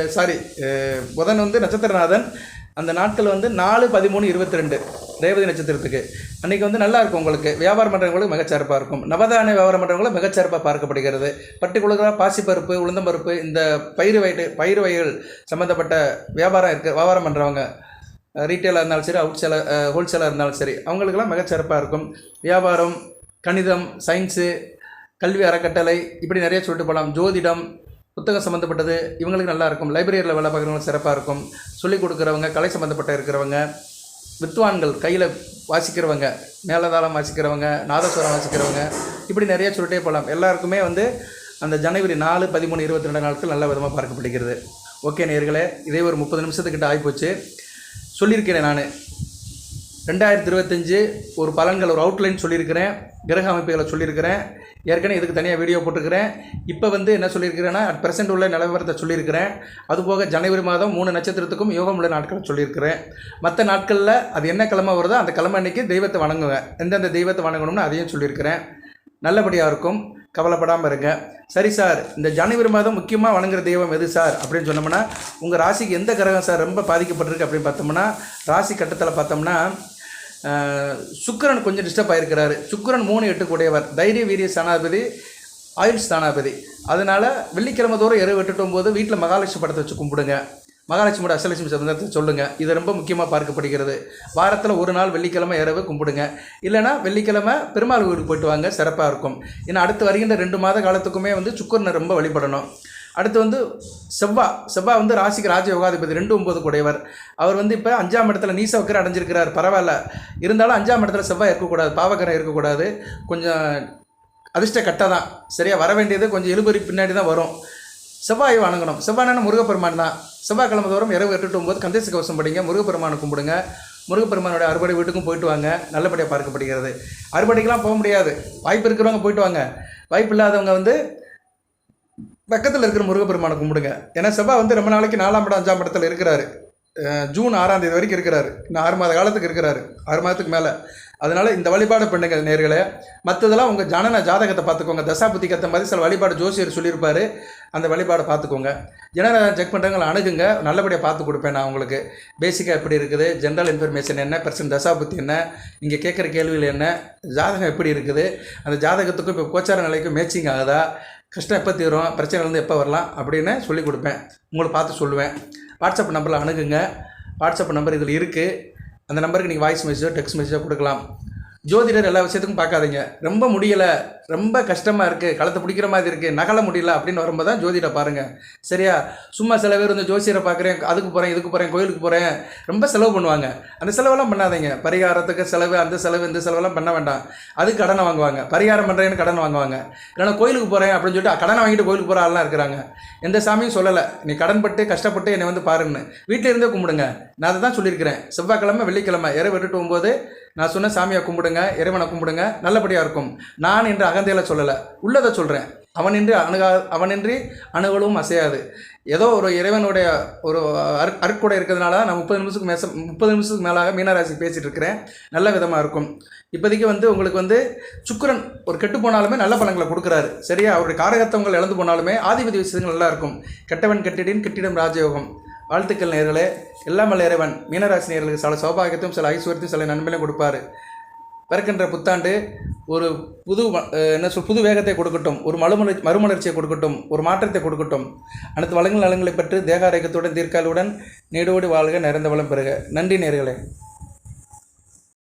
வந்து நட்சத்திரநாதன். அந்த நாட்கள் வந்து 4, 13, 22 ரேவதி நட்சத்திரத்துக்கு அன்றைக்கி வந்து நல்லாயிருக்கும். உங்களுக்கு வியாபாரம் பண்ணுறவங்களுக்கு மிகச்சிறப்பாக இருக்கும். நவதானிய வியாபாரம் பண்ணுறவங்களும் மிகச்சிறப்பாக பார்க்கப்படுகிறது. பர்டிகுலராக பாசிப்பருப்பு, உளுந்தம்பருப்பு, இந்த பயிர் வகைகள் சம்மந்தப்பட்ட வியாபாரம் பண்ணுறவங்க, ரீட்டெயிலாக இருந்தாலும் சரி, ஹோல்சேலாக இருந்தாலும் சரி, அவங்களுக்கெல்லாம் மிகச்சிறப்பாக இருக்கும். வியாபாரம், கணிதம், சயின்ஸு, கல்வி அறக்கட்டளை இப்படி நிறைய சொல்லிட்டு போகலாம். ஜோதிடம், புத்தகம் சம்மந்தப்பட்டது இவங்களுக்கு நல்லாயிருக்கும். லைப்ரரியில் வேலை பார்க்குறவங்களுக்கு சிறப்பாக இருக்கும். சொல்லிக் கொடுக்குறவங்க, கலை சம்மந்தப்பட்ட இருக்கிறவங்க, வித்வான்கள், கையில் வாசிக்கிறவங்க, மேலதாளம் வாசிக்கிறவங்க, நாதஸ்வரம் வாசிக்கிறவங்க இப்படி நிறைய சொல்லிட்டே போகலாம். எல்லாருக்குமே வந்து அந்த ஜனவரி 4, 13, 22 நாட்கள் நல்ல விதமாக பார்க்கப்படுகிறது. ஓகே நேயர்களே, இதே ஒரு 30 நிமிஷத்துக்கிட்ட ஆகிப்போச்சு. சொல்லியிருக்கிறேன் நான் 2025 ஒரு பலன்கள், ஒரு அவுட்லைன் சொல்லியிருக்கிறேன், கிரக அமைப்புகளை சொல்லியிருக்கிறேன். ஏற்கனவே இதுக்கு தனியாக வீடியோ போட்டிருக்கிறேன். இப்போ என்ன சொல்லியிருக்கிறேன்னா, அட் ப்ரெசென்ட் உள்ள நிலவரத்தை சொல்லியிருக்கிறேன். அதுபோக ஜனவரி மாதம் 3 நட்சத்திரத்துக்கும் யோகம் உள்ள நாட்களை சொல்லியிருக்கிறேன். மற்ற நாட்களில் அது என்ன கிழமை வருதோ அந்த கிழமை அன்றைக்கி தெய்வத்தை வணங்குவேன். எந்தெந்த தெய்வத்தை வணங்கணும்னு அதையும் சொல்லியிருக்கிறேன். நல்லபடியாக இருக்கும், கவலைப்படாமல் இருங்க. சரி சார், இந்த ஜனவரி மாதம் முக்கியமாக வணங்குற தெய்வம் எது சார் அப்படின்னு சொன்னோம்னா, உங்கள் ராசிக்கு எந்த கிரகம் சார் ரொம்ப பாதிக்கப்பட்டிருக்கு அப்படின்னு பார்த்தோம்னா, ராசி கட்டத்தில் பார்த்தோம்னா சுக்கிரன் கொஞ்சம் டிஸ்டர்ப் ஆகிருக்கிறாரு. சுக்கிரன் 3-8 கூடியவர், தைரிய வீரிய ஸ்தானாதிபதி, ஆயுள் ஸ்தானாதிபதி. அதனால் வெள்ளிக்கிழமை தோறும் இரவு 8-9 வீட்டில் மகாலட்சுமி படத்தை வச்சு கும்பிடுங்க. மகாலட்சுமியோட அஷ்டலட்சுமி சப்தத்தை சொல்லுங்கள். இது ரொம்ப முக்கியமாக பார்க்கப்படுகிறது. வாரத்தில் ஒரு நாள் வெள்ளிக்கிழமை இரவு கும்பிடுங்க. இல்லைனா வெள்ளிக்கிழமை பெருமாள் கோவிலுக்கு போயிட்டு வாங்க, சிறப்பாக இருக்கும். ஏன்னா அடுத்து வருகின்ற 2 மாத காலத்துக்குமே சுக்கிரனை ரொம்ப வழிபடணும். அடுத்து செவ்வாய் ராசிக்கு ராஜ யோகாதிபதி, 2-9 கூடையவர். அவர் இப்போ 5ஆம் இடத்துல நீச வக்கர அடைஞ்சிருக்கிறார். பரவாயில்ல, இருந்தாலும் 5ஆம் இடத்துல செவ்வாய் இருக்கக்கூடாது, பாவகரம் இருக்கக்கூடாது. கொஞ்சம் அதிர்ஷ்ட கட்டை தான், சரியா வர வேண்டியது கொஞ்சம் இழுபறி பின்னாடி தான் வரும். செவ்வாயை வணங்கணும். செவ்வாய்னா முருகப்பெருமான் தான். செவ்வாய்க்கிழமை தோறும் இரவு 8-9 கந்தச கவசம் படிங்க, முருகப்பெருமானை கும்பிடுங்க. முருகப்பெருமானோட அறுபடை வீட்டுக்கும் போயிட்டு வாங்க, நல்லபடியாக பார்க்கப்படுகிறது. அறுபடைக்கெலாம் போக முடியாது, வாய்ப்பு இருக்கிறவங்க போயிட்டு வாங்க. வாய்ப்பு இல்லாதவங்க பக்கத்தில் இருக்கிற முருகப்பெருமானை கும்பிடுங்க. ஏன்னா செவ்வாய் ரொம்ப நாளைக்கு 4ஆம் இடம் 5ஆம் இடத்துல இருக்கிறாரு. ஜூன் 6ஆம் தேதி வரைக்கும் இருக்கிறாரு. இன்னும் 6 மாத காலத்துக்கு இருக்கிறாரு, 6 மாதத்துக்கு மேலே. அதனால் இந்த வழிபாடு பண்ணுங்க நேர்களே. மற்றதெல்லாம் உங்கள் ஜாதகத்தை பார்த்துக்கோங்க. தசாபுத்திக்கு ஏற்ற மாதிரி சில வழிபாடு ஜோசியர் சொல்லியிருப்பார், அந்த வழிபாடை பார்த்துக்கோங்க. ஜனரல் செக் பண்ணுறவங்களை அணுகுங்க, நல்லபடியாக பார்த்து கொடுப்பேன் நான் உங்களுக்கு. பேசிக்காக எப்படி இருக்குது, ஜென்ரல் இன்ஃபர்மேஷன் என்ன, பர்சன்ட் தசாபுத்தி என்ன, இங்கே கேட்குற கேள்விகள் என்ன, ஜாதகம் எப்படி இருக்குது, அந்த ஜாதகத்துக்கும் இப்போ கோச்சார நிலைக்கும் மேட்சிங் ஆகுதா, கஷ்டம் எப்போ தீரும், பிரச்சனைலேருந்து எப்போ வரலாம் அப்படின்னு சொல்லி கொடுப்பேன். உங்களுக்கு பார்த்து சொல்லுவேன். வாட்ஸ்அப் நம்பரில் அணுகுங்க. வாட்ஸ்அப் நம்பர் இதில் இருக்குது. அந்த நம்பருக்கு நீங்கள் வாய்ஸ் மெசேஜோ டெக்ஸ்ட் மெசேஜோ கொடுக்கலாம். ஜோதிடர் எல்லா விஷயத்துக்கும் பார்க்காதீங்க. ரொம்ப முடியலை, ரொம்ப கஷ்டமாக இருக்குது, களத்தை பிடிக்கிற மாதிரி இருக்குது, நகலை முடியல அப்படின்னு வரும்போது தான் ஜோதிடரை பாருங்கள், சரியா? சும்மா சில பேர் ஜோசியரை பார்க்குறேன், அதுக்கு போகிறேன், இதுக்கு போகிறேன், கோயிலுக்கு போகிறேன், ரொம்ப செலவு பண்ணுவாங்க. அந்த செலவெல்லாம் பண்ணாதீங்க. பரிகாரத்துக்கு செலவு, அந்த செலவு, இந்த செலவெல்லாம் பண்ண வேண்டாம். அதுக்கு கடனை வாங்குவாங்க. பரிகாரம் பண்ணுறேன்னு கடன் வாங்குவாங்க. இல்லைனா கோயிலுக்கு போகிறேன் அப்படின்னு சொல்லிட்டு கடனை வாங்கிட்டு கோயிலுக்கு போகிற ஆள்லாம் இருக்கிறாங்க. எந்த சாமியும் சொல்லலை நீ கடன்பட்டு கஷ்டப்பட்டு என்னை பாருன்னு. வீட்டில் இருந்தே கும்பிடுங்க. நான் அதை தான் சொல்லியிருக்கிறேன். செவ்வாய்க்கிழமை வெள்ளிக்கிழமை இரவு 8-9 நான் சொன்ன சாமியை கும்பிடுங்க, இறைவனை கும்பிடுங்க, நல்லபடியாக இருக்கும். நான் என்று அகந்தையில் சொல்லலை, உள்ளதை சொல்கிறேன். அவனின்றி அணுகலும் அசையாது. ஏதோ ஒரு இறைவனுடைய ஒரு அருட்கொடை இருக்கிறதுனால நான் 30 நிமிஷத்துக்கு மேலாக மீனராசி பேசிகிட்டு இருக்கிறேன். நல்ல விதமாக இருக்கும். இப்போதைக்கு உங்களுக்கு சுக்கிரன் ஒரு கெட்டு போனாலுமே நல்ல பலன்களை கொடுக்குறாரு, சரியா? அவருடைய காரகத்தவங்கள் இழந்து போனாலுமே ஆதிபதி விஷயங்கள் நல்லா இருக்கும். கெட்டவன் கெட்டிடின் கெட்டிடம் ராஜயோகம். வாழ்த்துக்கள் நேர்களே. எல்லாம் இறைவன் மீனராசி நேர்களுக்கு சில சௌபாகியத்தையும் சில ஐஸ்வர்யத்தையும் சில நன்மையும் கொடுப்பாரு. பிறக்கின்ற புத்தாண்டு ஒரு புது வேகத்தை கொடுக்கட்டும், ஒரு மறுமலர்ச்சியை கொடுக்கட்டும், ஒரு மாற்றத்தை கொடுக்கட்டும். அனைத்து வளங்கள் நலங்களை பெற்று தேக ஆரோக்கியத்துடன் தீர்க்காலுடன் நீடோடி வாழ்க, நிறைந்த வளம் பெறுக. நன்றி நேர்களே.